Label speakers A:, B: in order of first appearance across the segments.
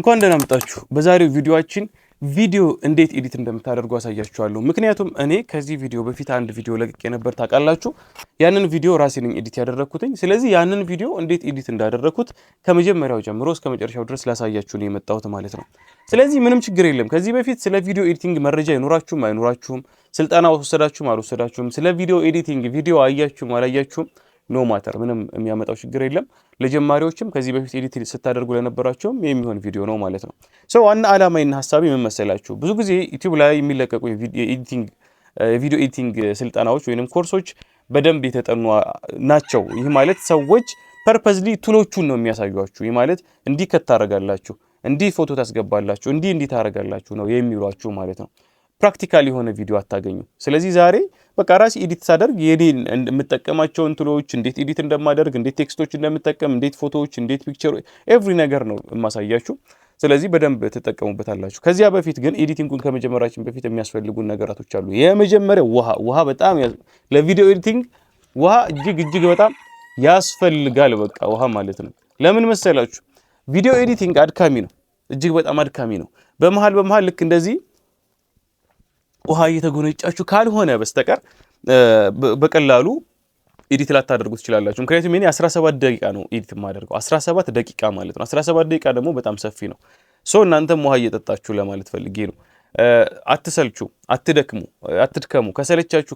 A: እንኳን ደህና መጣችሁ። በዛሬው ቪዲዮአችን ቪዲዮ እንዴት ኤዲት እንደምታደርጉ አሳያችኋለሁ። ምክንያቱም እኔ ከዚህ ቪዲዮ በፊት አንድ ቪዲዮ ለቅቄ ነበር ታውቃላችሁ። ያንን ቪዲዮ ራሴ ነኝ ኤዲት ያደረኩትኝ። ስለዚህ ያንን ቪዲዮ እንዴት ኤዲት እንዳደረኩት ከመጀመሪያው ጀምሮ እስከ መጨረሻው ድረስ ላሳያችሁ ነው የመጣሁት ማለት ነው። ስለዚህ ምንም ችግር የለም። ከዚህ በፊት ስለ ቪዲዮ ኤዲቲንግ መረጃ ይኖራችሁም አይኖራችሁም፣ ስልጠና ወሰዳችሁም አልወሰዳችሁም፣ ስለ ቪዲዮ ኤዲቲንግ ቪዲዮ አያችሁም አላያችሁም ኖ ማተር ምንም የሚያመጣው ችግር የለም። ለጀማሪዎችም ከዚህ በፊት ኤዲት ስታደርጉ ለነበራቸውም የሚሆን ቪዲዮ ነው ማለት ነው። ሰው ዋና ዓላማዬና ሐሳቤ ምን መሰላችሁ? ብዙ ጊዜ ዩቲዩብ ላይ የሚለቀቁ የቪዲዮ ኤዲቲንግ ስልጠናዎች ወይንም ኮርሶች በደንብ የተጠኑ ናቸው። ይህ ማለት ሰዎች ፐርፐዝሊ ቱሎቹን ነው የሚያሳዩአችሁ። ይህ ማለት እንዲህ ከታረጋላችሁ፣ እንዲህ ፎቶ ታስገባላችሁ፣ እንዲህ ታረጋላችሁ ነው የሚሏችሁ ማለት ነው። ፕራክቲካል የሆነ ቪዲዮ አታገኙ። ስለዚህ ዛሬ በቃ ራሴ ኤዲት ሳደርግ የኔን የምጠቀማቸውን ቱሎች እንዴት ኤዲት እንደማደርግ፣ እንዴት ቴክስቶች እንደምጠቀም፣ እንዴት ፎቶዎች፣ እንዴት ፒክቸር ኤቭሪ ነገር ነው የማሳያችሁ። ስለዚህ በደንብ ትጠቀሙበታላችሁ። ከዚያ በፊት ግን ኤዲቲንጉን ከመጀመራችን በፊት የሚያስፈልጉን ነገራቶች አሉ። የመጀመሪያው ውሃ በጣም ለቪዲዮ ኤዲቲንግ ውሃ እጅግ በጣም ያስፈልጋል። በቃ ውሃ ማለት ነው። ለምን መሰላችሁ? ቪዲዮ ኤዲቲንግ አድካሚ ነው፣ እጅግ በጣም አድካሚ ነው። በመሃል ልክ እንደዚህ ውሃ እየተጎነጫችሁ ካልሆነ በስተቀር በቀላሉ ኤዲት ላታደርጉ ትችላላችሁ። ምክንያቱም እኔ 17 ደቂቃ ነው ኤዲት የማደርገው፣ 17 ደቂቃ ማለት ነው። 17 ደቂቃ ደግሞ በጣም ሰፊ ነው። እናንተም ውሃ እየጠጣችሁ ለማለት ፈልጌ ነው። አትሰልቹ፣ አትድከሙ። ከሰለቻችሁ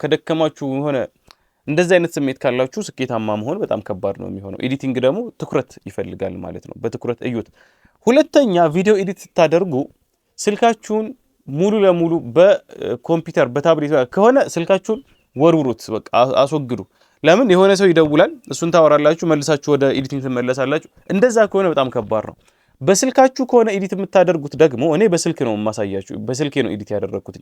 A: ከደከማችሁ ሆነ እንደዚህ አይነት ስሜት ካላችሁ ስኬታማ መሆን በጣም ከባድ ነው የሚሆነው። ኤዲቲንግ ደግሞ ትኩረት ይፈልጋል ማለት ነው። በትኩረት እዩት። ሁለተኛ ቪዲዮ ኤዲት ስታደርጉ ስልካችሁን ሙሉ ለሙሉ በኮምፒውተር በታብሌት ከሆነ ስልካችሁን ወርውሩት፣ በቃ አስወግዱ። ለምን የሆነ ሰው ይደውላል፣ እሱን ታወራላችሁ፣ መልሳችሁ ወደ ኤዲቲንግ ትመለሳላችሁ። እንደዛ ከሆነ በጣም ከባድ ነው። በስልካችሁ ከሆነ ኤዲት የምታደርጉት ደግሞ እኔ በስልክ ነው የማሳያችሁ፣ በስልኬ ነው ኤዲት ያደረኩት።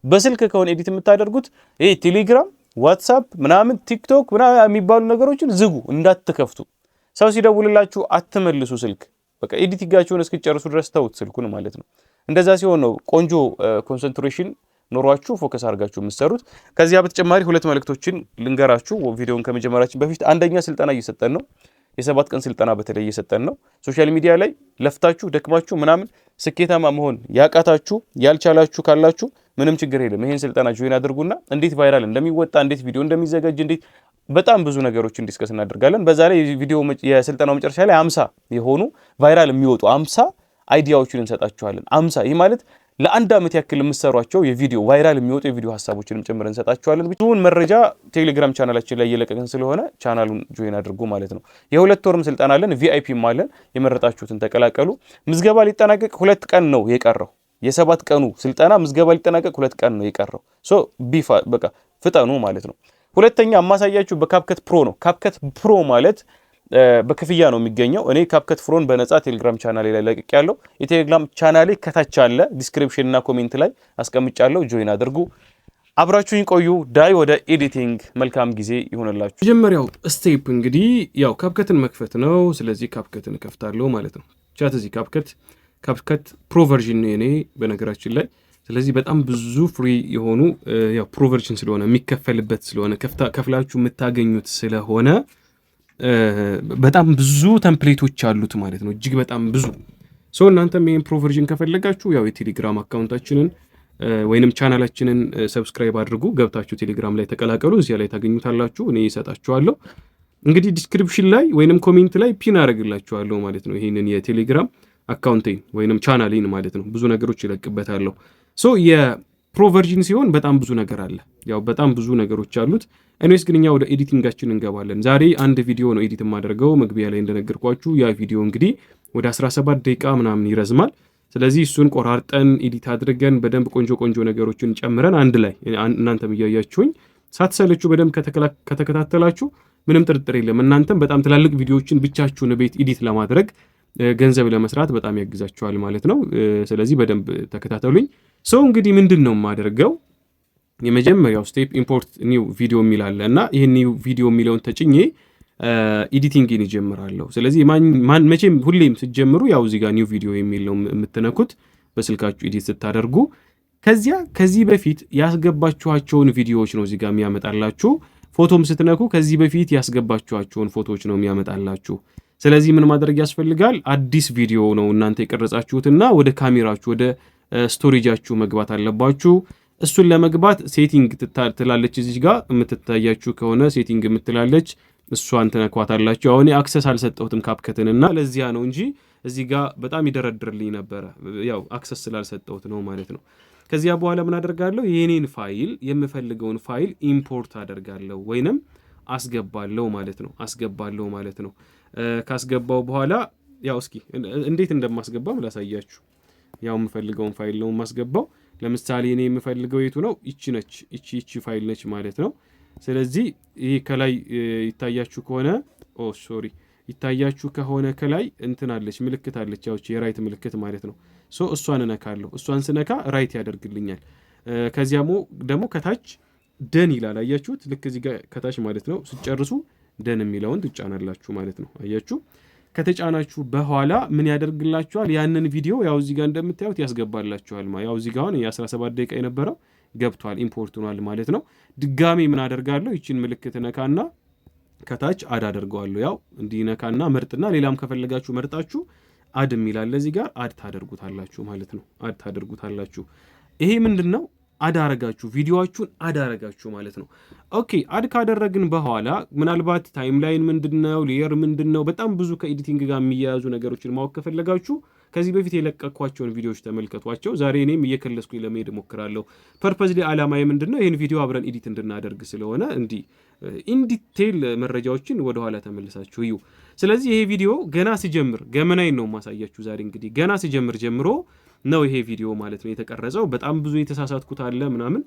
A: በስልክ ከሆነ ኤዲት የምታደርጉት ይሄ ቴሌግራም፣ ዋትስአፕ ምናምን ቲክቶክ ምናምን የሚባሉ ነገሮችን ዝጉ፣ እንዳትከፍቱ። ሰው ሲደውልላችሁ አትመልሱ ስልክ። በቃ ኤዲቲንጋችሁን እስኪጨርሱ ድረስ ተውት ስልኩን ማለት ነው። እንደዛ ሲሆን ነው ቆንጆ ኮንሰንትሬሽን ኖሯችሁ ፎከስ አድርጋችሁ የምትሰሩት። ከዚያ በተጨማሪ ሁለት መልእክቶችን ልንገራችሁ ቪዲዮውን ከመጀመራችን በፊት። አንደኛ ስልጠና እየሰጠን ነው፣ የ7 ቀን ስልጠና በተለይ እየሰጠን ነው። ሶሻል ሚዲያ ላይ ለፍታችሁ ደክማችሁ ምናምን ስኬታማ መሆን ያቃታችሁ ያልቻላችሁ ካላችሁ ምንም ችግር የለም። ይሄን ስልጠና ጆይን አድርጉና እንዴት ቫይራል እንደሚወጣ፣ እንዴት ቪዲዮ እንደሚዘጋጅ፣ እንዴት በጣም ብዙ ነገሮችን ዲስከስ እናደርጋለን። በዛ ላይ የስልጠናው መጨረሻ ላይ 50 የሆኑ ቫይራል የሚወጡ 50 አይዲያዎችን እንሰጣችኋለን። 50 ይህ ማለት ለአንድ ዓመት ያክል የምትሰሯቸው የቪዲዮ ቫይራል የሚወጡ የቪዲዮ ሐሳቦችንም ጭምር እንሰጣችኋለን። ብዙውን መረጃ ቴሌግራም ቻናላችን ላይ እየለቀቅን ስለሆነ ቻናሉን ጆይን አድርጉ ማለት ነው። የ2 ወርም ስልጠና አለን፣ ቪአይፒም አለን። የመረጣችሁትን ተቀላቀሉ። ምዝገባ ሊጠናቀቅ 2 ቀን ነው የቀረው። የ7 ቀኑ ስልጠና ምዝገባ ሊጠናቀቅ 2 ቀን ነው የቀረው። በቃ ፍጠኑ ማለት ነው። ሁለተኛ የማሳያችሁ በካፕከት ፕሮ ነው። ካፕከት ፕሮ ማለት በክፍያ ነው የሚገኘው። እኔ ካፕከት ፕሮን በነፃ ቴሌግራም ቻናሌ ላይ ለቅቄያለሁ። የቴሌግራም ቻናሌ ከታች አለ፣ ዲስክሪፕሽን እና ኮሜንት ላይ አስቀምጫለሁ። ጆይን አድርጉ፣ አብራችሁኝ ቆዩ። ዳይ ወደ ኤዲቲንግ። መልካም ጊዜ ይሆንላችሁ። መጀመሪያው ስቴፕ እንግዲህ ያው ካፕከትን መክፈት ነው። ስለዚህ ካፕከትን እከፍታለሁ ማለት ነው። ቻት እዚህ ካፕከት ፕሮ ቨርዥን ነው እኔ በነገራችን ላይ። ስለዚህ በጣም ብዙ ፍሪ የሆኑ ያው ፕሮ ቨርዥን ስለሆነ የሚከፈልበት ስለሆነ ከፍላችሁ የምታገኙት ስለሆነ በጣም ብዙ ቴምፕሌቶች አሉት ማለት ነው። እጅግ በጣም ብዙ እናንተም ይሄን ፕሮ ቨርዥን ከፈለጋችሁ ያው የቴሌግራም አካውንታችንን ወይንም ቻናላችንን ሰብስክራይብ አድርጉ፣ ገብታችሁ ቴሌግራም ላይ ተቀላቀሉ። እዚያ ላይ ታገኙታላችሁ። እኔ እሰጣችኋለሁ እንግዲህ ዲስክሪፕሽን ላይ ወይንም ኮሜንት ላይ ፒን አደርግላችኋለሁ ማለት ነው። ይሄንን የቴሌግራም አካውንቴን ወይንም ቻናሌን ማለት ነው። ብዙ ነገሮች ይለቅበታለሁ። የፕሮ ቨርዥን ሲሆን በጣም ብዙ ነገር አለ፣ ያው በጣም ብዙ ነገሮች አሉት። እኔስ ግን እኛ ወደ ኤዲቲንጋችን እንገባለን። ዛሬ አንድ ቪዲዮ ነው ኤዲት የማደርገው። መግቢያ ላይ እንደነገርኳችሁ ያ ቪዲዮ እንግዲህ ወደ 17 ደቂቃ ምናምን ይረዝማል። ስለዚህ እሱን ቆራርጠን ኤዲት አድርገን በደንብ ቆንጆ ነገሮችን ጨምረን አንድ ላይ እናንተም እያያችሁኝ ሳትሰለቹ በደንብ ከተከታተላችሁ ምንም ጥርጥር የለም እናንተም በጣም ትላልቅ ቪዲዮዎችን ብቻችሁን ቤት ኤዲት ለማድረግ ገንዘብ ለመስራት በጣም ያግዛችኋል ማለት ነው። ስለዚህ በደንብ ተከታተሉኝ። እንግዲህ ምንድን ነው የማደርገው? የመጀመሪያው ስቴፕ ኢምፖርት ኒው ቪዲዮ የሚል አለ እና ይህን ኒው ቪዲዮ የሚለውን ተጭኜ ኤዲቲንግን ይጀምራለሁ። ስለዚህ መቼም ሁሌም ስትጀምሩ ያው እዚህ ጋር ኒው ቪዲዮ የሚል ነው የምትነኩት በስልካችሁ ኤዲት ስታደርጉ። ከዚህ በፊት ያስገባችኋቸውን ቪዲዮዎች ነው እዚህ ጋር የሚያመጣላችሁ። ፎቶም ስትነኩ ከዚህ በፊት ያስገባችኋቸውን ፎቶዎች ነው የሚያመጣላችሁ። ስለዚህ ምን ማድረግ ያስፈልጋል? አዲስ ቪዲዮ ነው እናንተ የቀረጻችሁትና ወደ ካሜራችሁ ወደ ስቶሬጃችሁ መግባት አለባችሁ። እሱን ለመግባት ሴቲንግ ትላለች እዚህ ጋር የምትታያችሁ ከሆነ ሴቲንግ የምትላለች እሷን ትነኳታላችሁ። አሁን አክሰስ አልሰጠሁትም ካፕከትንና ለዚያ ነው እንጂ እዚህ ጋር በጣም ይደረድርልኝ ነበረ። ያው አክሰስ ስላልሰጠሁት ነው ማለት ነው። ከዚያ በኋላ ምን አደርጋለሁ? የኔን ፋይል የምፈልገውን ፋይል ኢምፖርት አደርጋለሁ ወይንም አስገባለሁ ማለት ነው። ካስገባው በኋላ ያው እስኪ እንዴት እንደማስገባም ላሳያችሁ። ያው የምፈልገውን ፋይል ነው የማስገባው። ለምሳሌ እኔ የምፈልገው የቱ ነው? ይቺ ነች። ይቺ ፋይል ነች ማለት ነው። ስለዚህ ይሄ ከላይ ይታያችሁ ከሆነ ይታያችሁ ከሆነ ከላይ እንትን አለች ምልክት አለች። ያው የራይት ምልክት ማለት ነው። እሷን እነካለሁ። እሷን ስነካ ራይት ያደርግልኛል። ከዚያም ደግሞ ከታች ደን ይላል። አያችሁት? ልክ እዚህ ጋር ከታች ማለት ነው። ስጨርሱ ደን የሚለውን ትጫናላችሁ ማለት ነው። አያችሁ? ከተጫናችሁ በኋላ ምን ያደርግላችኋል? ያንን ቪዲዮ ያው እዚህ ጋር እንደምታዩት ያስገባላችኋል። ያው እዚህ ጋር አሁን የ17 ደቂቃ የነበረው ገብቷል፣ ኢምፖርት ሆኗል ማለት ነው። ድጋሚ ምን አደርጋለሁ? ይቺን ምልክት ነካና ከታች አድ አደርገዋለሁ። ያው እንዲነካና መርጥና ሌላም ከፈለጋችሁ መርጣችሁ አድ የሚላል እዚህ ጋር አድ ታደርጉታላችሁ ማለት ነው። አድ ታደርጉታላችሁ። ይሄ ምንድነው? አድ አረጋችሁ፣ ቪዲዮአችሁን አድ አረጋችሁ ማለት ነው። ኦኬ፣ አድ ካደረግን በኋላ ምናልባት ታይምላይን ምንድነው፣ ሌየር ምንድነው፣ በጣም ብዙ ከኤዲቲንግ ጋር የሚያያዙ ነገሮችን ማወቅ ከፈለጋችሁ ከዚህ በፊት የለቀኳቸውን ቪዲዮዎች ተመልከቷቸው። ዛሬ እኔም እየከለስኩኝ ለመሄድ እሞክራለሁ። ፐርፐዝ ላይ ዓላማዬ ምንድነው? ይህን ቪዲዮ አብረን ኤዲት እንድናደርግ ስለሆነ እንዲህ ኢንዲቴል መረጃዎችን ወደኋላ ተመልሳችሁ እዩ። ስለዚህ ይሄ ቪዲዮ ገና ሲጀምር ገመናዬን ነው ማሳያችሁ ዛሬ። እንግዲህ ገና ሲጀምር ጀምሮ ነው ይሄ ቪዲዮ ማለት ነው የተቀረጸው። በጣም ብዙ የተሳሳትኩት አለ ምናምን፣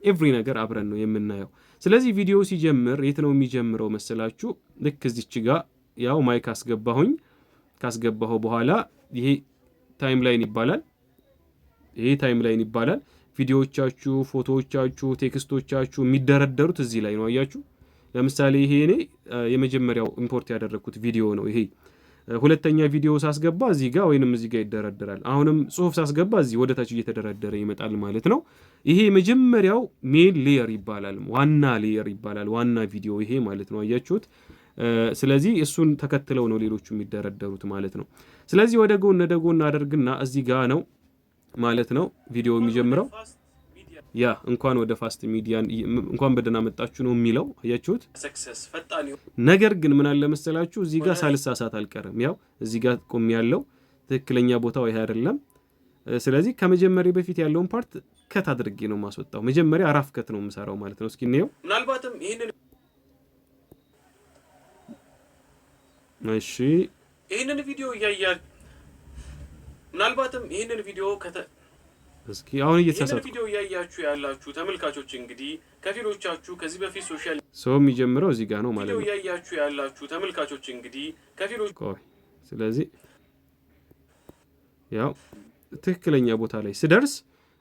A: ኤቭሪ ነገር አብረን ነው የምናየው። ስለዚህ ቪዲዮ ሲጀምር የት ነው የሚጀምረው መሰላችሁ? ልክ እዚች ጋር ያው ማይክ ካስገባሁ በኋላ ይሄ ታይምላይን ይባላል። ቪዲዮዎቻችሁ፣ ፎቶዎቻችሁ፣ ቴክስቶቻችሁ የሚደረደሩት እዚህ ላይ ነው። አያችሁ? ለምሳሌ ይሄ እኔ የመጀመሪያው ኢምፖርት ያደረግኩት ቪዲዮ ነው ይሄ። ሁለተኛ ቪዲዮ ሳስገባ እዚህ ጋር ወይንም እዚህ ጋር ይደረደራል። አሁንም ጽሁፍ ሳስገባ እዚህ ወደ ታች እየተደረደረ ይመጣል ማለት ነው። ይሄ የመጀመሪያው ሜን ሌየር ይባላል፣ ዋና ሌየር ይባላል፣ ዋና ቪዲዮ ይሄ ማለት ነው። አያችሁት? ስለዚህ እሱን ተከትለው ነው ሌሎቹ የሚደረደሩት ማለት ነው። ስለዚህ ወደ ጎን አደርግና እዚህ ጋር ነው ማለት ነው ቪዲዮ የሚጀምረው። ያ እንኳን ወደ ፋስት ሚዲያን እንኳን በደህና መጣችሁ ነው የሚለው። አያችሁት? ነገር ግን ምን አለ መሰላችሁ እዚህ ጋር ሳልሳሳት አልቀርም። ያው እዚህ ጋር ቆም ያለው ትክክለኛ ቦታው ይሄ አይደለም። ስለዚህ ከመጀመሪያ በፊት ያለውን ፓርት ከት አድርጌ ነው ማስወጣው። መጀመሪያ አራፍ ከት ነው የምሰራው ማለት ነው። እስኪ እንየው። ምናልባትም ይሄንን ቪዲዮ እያያችሁ እስኪ አሁን እየተሳሳትኩ ቪዲዮ እያያችሁ ያላችሁ ተመልካቾች እንግዲህ ከፊሎቻችሁ ከዚህ በፊት ሶሻል የሚጀምረው እዚህ ጋር ነው ማለት ነው። እያያችሁ ያላችሁ ተመልካቾች እንግዲህ ስለዚህ ያው ትክክለኛ ቦታ ላይ ስደርስ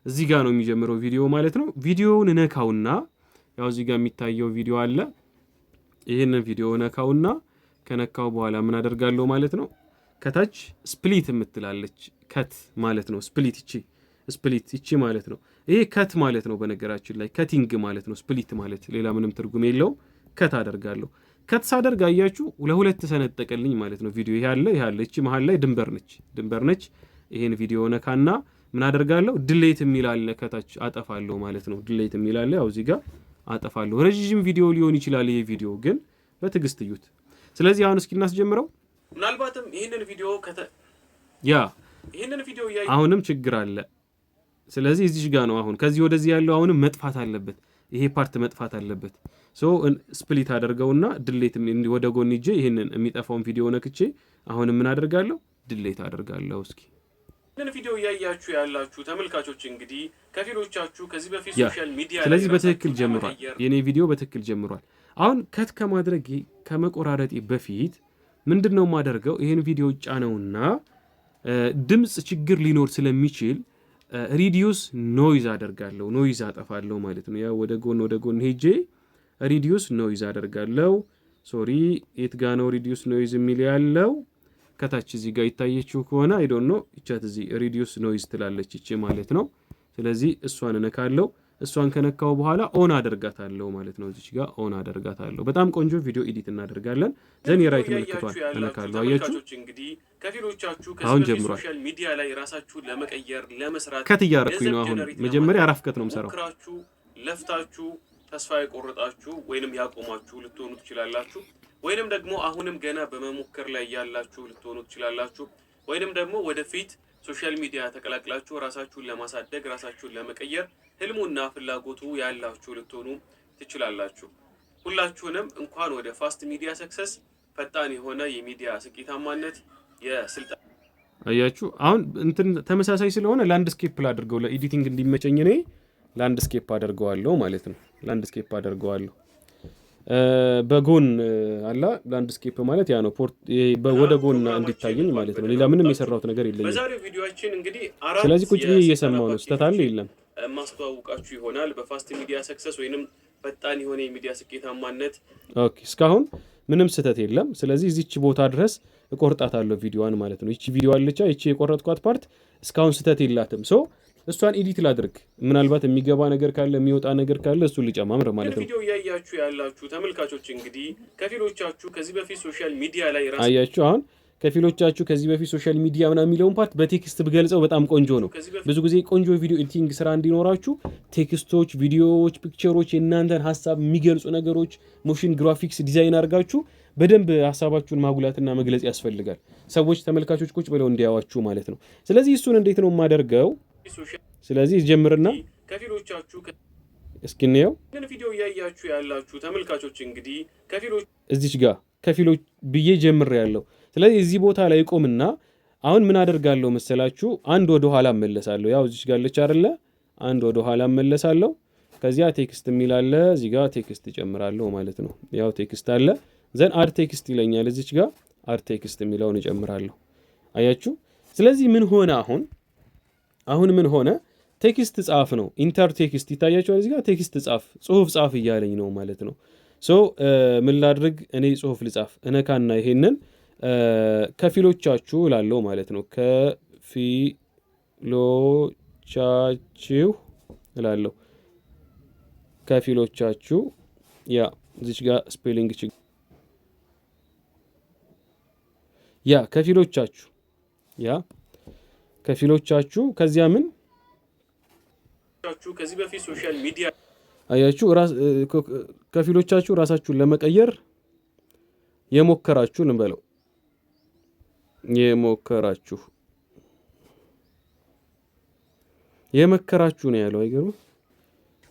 A: እዚህ ጋር ነው የሚጀምረው ቪዲዮ ማለት ነው። ቪዲዮውን ነካውና ያው እዚህ ጋር የሚታየው ቪዲዮ አለ። ይሄንን ቪዲዮ ነካውና ከነካው በኋላ ምን አደርጋለሁ ማለት ነው? ከታች ስፕሊት የምትላለች ከት ማለት ነው። ስፕሊት ይቺ ማለት ነው። ይሄ ከት ማለት ነው። በነገራችን ላይ ከቲንግ ማለት ነው። ስፕሊት ማለት ሌላ ምንም ትርጉም የለውም። ከት አደርጋለሁ። ከት ሳደርግ አያችሁ ለሁለት ሰነጠቀልኝ ማለት ነው ቪዲዮ። ይሄ አለ እቺ መሃል ላይ ድንበር ነች። ይሄን ቪዲዮ ነካና ምን አደርጋለሁ? ድሌት የሚላል ከታች አጠፋለሁ ማለት ነው። ድሌት የሚላል ያው እዚህ ጋር አጠፋለሁ። ረጅም ቪዲዮ ሊሆን ይችላል ይሄ ቪዲዮ፣ ግን በትዕግስት እዩት። ስለዚህ አሁን እስኪ እናስጀምረው። ምናልባትም ይሄንን ቪዲዮ አሁንም ችግር አለ። ስለዚህ እዚህ ጋር ነው አሁን ከዚህ ወደዚህ ያለው አሁንም መጥፋት አለበት። ይሄ ፓርት መጥፋት አለበት። ስፕሊት አደርገውና ድሌት ወደ ጎን ይዤ ይሄንን የሚጠፋውን ቪዲዮ ነክቼ አሁንም ምን አደርጋለሁ? ድሌት አደርጋለሁ። እስኪ ይሄንን ቪዲዮ እያያችሁ ያላችሁ ተመልካቾች እንግዲህ ከፊሎቻችሁ ከዚህ በፊት ሶሻል ሚዲያ ስለዚህ በትክክል ጀምሯል። የኔ ቪዲዮ በትክክል ጀምሯል። አሁን ከት ከማድረግ ከመቆራረጤ በፊት ምንድነው የማደርገው? ይሄን ቪዲዮ ጫነውና ድምጽ ችግር ሊኖር ስለሚችል ሪዲዩስ ኖይዝ አደርጋለሁ። ኖይዝ አጠፋለሁ ማለት ነው። ያው ወደ ጎን ሄጄ ሪዲዩስ ኖይዝ አደርጋለሁ። ሶሪ የት ጋ ነው ሪዲዩስ ኖይዝ የሚል ያለው? ከታች እዚህ ጋር ይታየችው ከሆነ አይ ዶንት ኖ ይቻት እዚህ ሪዲዩስ ኖይዝ ትላለች እቺ ማለት ነው። ስለዚህ እሷን እነካለሁ። እሷን ከነካው በኋላ ኦን አደርጋታለሁ ማለት ነው። እዚች ጋር ኦን አደርጋታለሁ። በጣም ቆንጆ ቪዲዮ ኤዲት እናደርጋለን። ዘን የራይት ምልክቷን እነካለሁ። አያችሁ
B: እንግዲህ ከፊሎቻችሁ
A: አሁን ጀምሯል።
B: ሶሻል ሚዲያ ላይ ራሳችሁን ለመቀየር ለመስራት
A: ከት እያደረኩኝ ነው። አሁን መጀመሪያ አራፍ ከት ነው የምሰራው።
B: ሞክራችሁ ለፍታችሁ ተስፋ የቆረጣችሁ ወይንም ያቆማችሁ ልትሆኑ ትችላላችሁ። ወይንም ደግሞ አሁንም ገና በመሞከር ላይ ያላችሁ ልትሆኑ ትችላላችሁ። ወይንም ደግሞ ወደፊት ሶሻል ሚዲያ ተቀላቅላችሁ ራሳችሁን ለማሳደግ ራሳችሁን ለመቀየር ህልሙና ፍላጎቱ ያላችሁ ልትሆኑ ትችላላችሁ። ሁላችሁንም እንኳን ወደ ፋስት ሚዲያ ሰክሰስ ፈጣን የሆነ የሚዲያ ስኬታማነት የስልጣን
A: አያችሁ። አሁን እንትን ተመሳሳይ ስለሆነ ላንድስኬፕ ላድርገው ለኤዲቲንግ እንዲመቸኝ እኔ ላንድስኬፕ አደርገዋለሁ ማለት ነው። ላንድስኬፕ አደርገዋለሁ በጎን አላ ላንድስኬፕ ማለት ያ ነው። ወደ ጎን እንዲታየኝ ማለት ነው። ሌላ ምንም የሰራሁት ነገር የለኝም።
B: በዛሬው ቪዲዮአችን እንግዲህ
A: ስለዚህ ቁጭ ብዬ እየሰማሁ ነው። ስህተት አለ የለም
B: ማስተዋወቃችሁ ይሆናል በፋስት ሚዲያ ሰክሰስ ወይንም ፈጣን የሆነ የሚዲያ ስኬታማነት።
A: ኦኬ እስካሁን ምንም ስህተት የለም። ስለዚህ እዚች ቦታ ድረስ እቆርጣታለሁ ቪዲዮዋን ማለት ነው። እቺ ቪዲዮ አለቻ እቺ የቆረጥኳት ፓርት እስካሁን ስህተት የላትም። ሶ እሷን ኤዲት ላድርግ። ምናልባት የሚገባ ነገር ካለ የሚወጣ ነገር ካለ እሱን ልጨማምር ማለት ነው።
B: ቪዲዮ እያያችሁ ያላችሁ ተመልካቾች እንግዲህ ከፊሎቻችሁ ከዚህ በፊት ሶሻል ሚዲያ ላይ
A: አያችሁ። አሁን ከፊሎቻችሁ ከዚህ በፊት ሶሻል ሚዲያ ምናምን የሚለውን ፓርት በቴክስት ብገልጸው በጣም ቆንጆ ነው። ብዙ ጊዜ ቆንጆ ቪዲዮ ኤዲቲንግ ስራ እንዲኖራችሁ ቴክስቶች፣ ቪዲዮዎች፣ ፒክቸሮች የእናንተን ሀሳብ የሚገልጹ ነገሮች ሞሽን ግራፊክስ ዲዛይን አድርጋችሁ በደንብ ሀሳባችሁን ማጉላትና መግለጽ ያስፈልጋል። ሰዎች ተመልካቾች ቁጭ ብለው እንዲያዋችሁ ማለት ነው። ስለዚህ እሱን እንዴት ነው የማደርገው? ስለዚህ ጀምርና
B: ከፊሎቻችሁ
A: እስኪ እንየው።
B: ግን ቪዲዮ እያያችሁ ያላችሁ ተመልካቾች እንግዲህ ከፊሎች
A: እዚች ጋር ከፊሎች ብዬ ጀምር ያለው። ስለዚህ እዚህ ቦታ ላይ ቆምና አሁን ምን አደርጋለሁ መሰላችሁ? አንድ ወደ ኋላ እመለሳለሁ። ያው እዚች ጋር አለች አይደለ? አንድ ወደ ኋላ እመለሳለሁ። ከዚያ ቴክስት የሚል አለ። እዚህ ጋር ቴክስት እጨምራለሁ ማለት ነው። ያው ቴክስት አለ። ዘን አድ ቴክስት ይለኛል። እዚች ጋር አድ ቴክስት የሚለውን እጨምራለሁ። አያችሁ። ስለዚህ ምን ሆነ አሁን ምን ሆነ? ቴክስት ጻፍ ነው። ኢንተር ቴክስት ይታያችኋል። እዚህ ጋር ቴክስት ጻፍ፣ ጽሁፍ ጻፍ እያለኝ ነው ማለት ነው። ሶ ምን ላድርግ እኔ? ጽሁፍ ልጻፍ። እነካና ይሄንን ከፊሎቻችሁ እላለሁ ማለት ነው። ከፊሎቻችሁ እላለሁ። ከፊሎቻችሁ ያ እዚች ጋር ስፔሊንግ ከፊሎቻችሁ ከዚያ ምን
B: ከዚህ በፊት ሶሻል ሚዲያ
A: አያችሁ ከፊሎቻችሁ ራሳችሁን ለመቀየር የሞከራችሁ እንበለው የመከራችሁ ነው ያለው። አይገርም?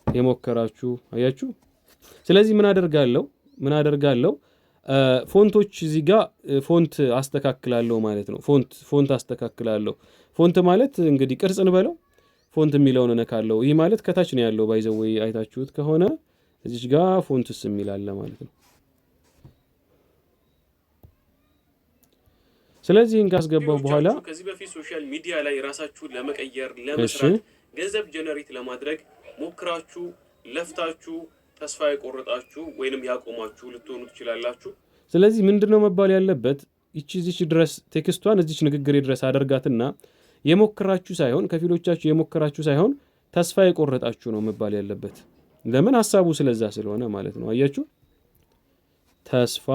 A: የሞከራችሁ አያችሁ። ስለዚህ ምን አደርጋለሁ? ፎንቶች እዚህ ጋር ፎንት አስተካክላለሁ ማለት ነው። ፎንት አስተካክላለሁ። ፎንት ማለት እንግዲህ ቅርጽ እንበለው። ፎንት የሚለውን እነካለሁ። ይህ ማለት ከታች ነው ያለው። ባይዘወይ አይታችሁት ከሆነ እዚች ጋር ፎንትስ የሚል አለ ማለት ነው። ስለዚህ ካስገባው በኋላ
B: ከዚህ በፊት ሶሻል ሚዲያ ላይ ራሳችሁን ለመቀየር ለመስራት ገንዘብ ጀነሬት ለማድረግ ሞክራችሁ ለፍታችሁ ተስፋ የቆረጣችሁ ወይንም ያቆማችሁ ልትሆኑ ትችላላችሁ።
A: ስለዚህ ምንድነው መባል ያለበት? እዚች ድረስ ቴክስቷን እዚች ንግግሬ ድረስ አደርጋትና የሞከራችሁ ሳይሆን ከፊሎቻችሁ የሞከራችሁ ሳይሆን ተስፋ የቆረጣችሁ ነው መባል ያለበት። ለምን? ሐሳቡ ስለዛ ስለሆነ ማለት ነው። አያችሁ። ተስፋ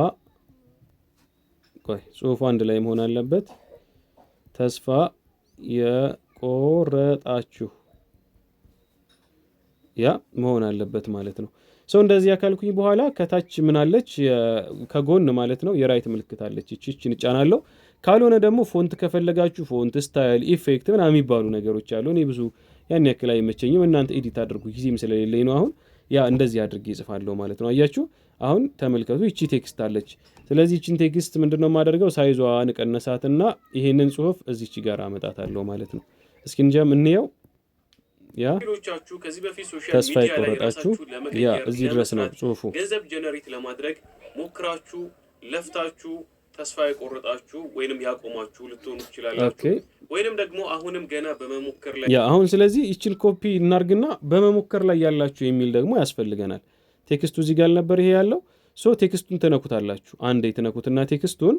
A: ጽሁፉ አንድ ላይ መሆን አለበት። ተስፋ የቆረጣችሁ ያ መሆን አለበት ማለት ነው። ሰው እንደዚህ ያካልኩኝ በኋላ ከታች ምን አለች? ከጎን ማለት ነው የራይት ምልክት አለች። እቺን እጫናለሁ። ካልሆነ ደግሞ ፎንት ከፈለጋችሁ ፎንት፣ ስታይል፣ ኢፌክት ምናምን የሚባሉ ነገሮች አሉ። እኔ ብዙ ያን ያክል አይመቸኝም። እናንተ ኤዲት አድርጉ፣ ጊዜም ስለሌለኝ ነው። አሁን ያ እንደዚህ አድርጌ እጽፋለሁ ማለት ነው። አያችሁ። አሁን ተመልከቱ፣ እቺ ቴክስት አለች። ስለዚህ እቺን ቴክስት ምንድነው የማደርገው? ሳይዟን ቀነሳትና ይሄንን ጽሁፍ እዚች ጋር አመጣታለሁ ማለት ነው። እስኪ እንየው። ያ ተስፋ የቆረጣችሁ ያ እዚህ ድረስ ነው ጽሁፉ።
B: ገንዘብ ጀነሬት ለማድረግ ሞክራችሁ ለፍታችሁ ተስፋ የቆረጣችሁ ወይንም ያቆማችሁ ልትሆኑ ትችላላችሁ። ወይንም ደግሞ አሁንም ገና በመሞከር ላይ
A: አሁን ስለዚህ ይችን ኮፒ እናርግና በመሞከር ላይ ያላችሁ የሚል ደግሞ ያስፈልገናል። ቴክስቱ እዚህ ጋር ነበር ይሄ ያለው። ቴክስቱን ተነኩታላችሁ። አንዴ ተነኩትና ቴክስቱን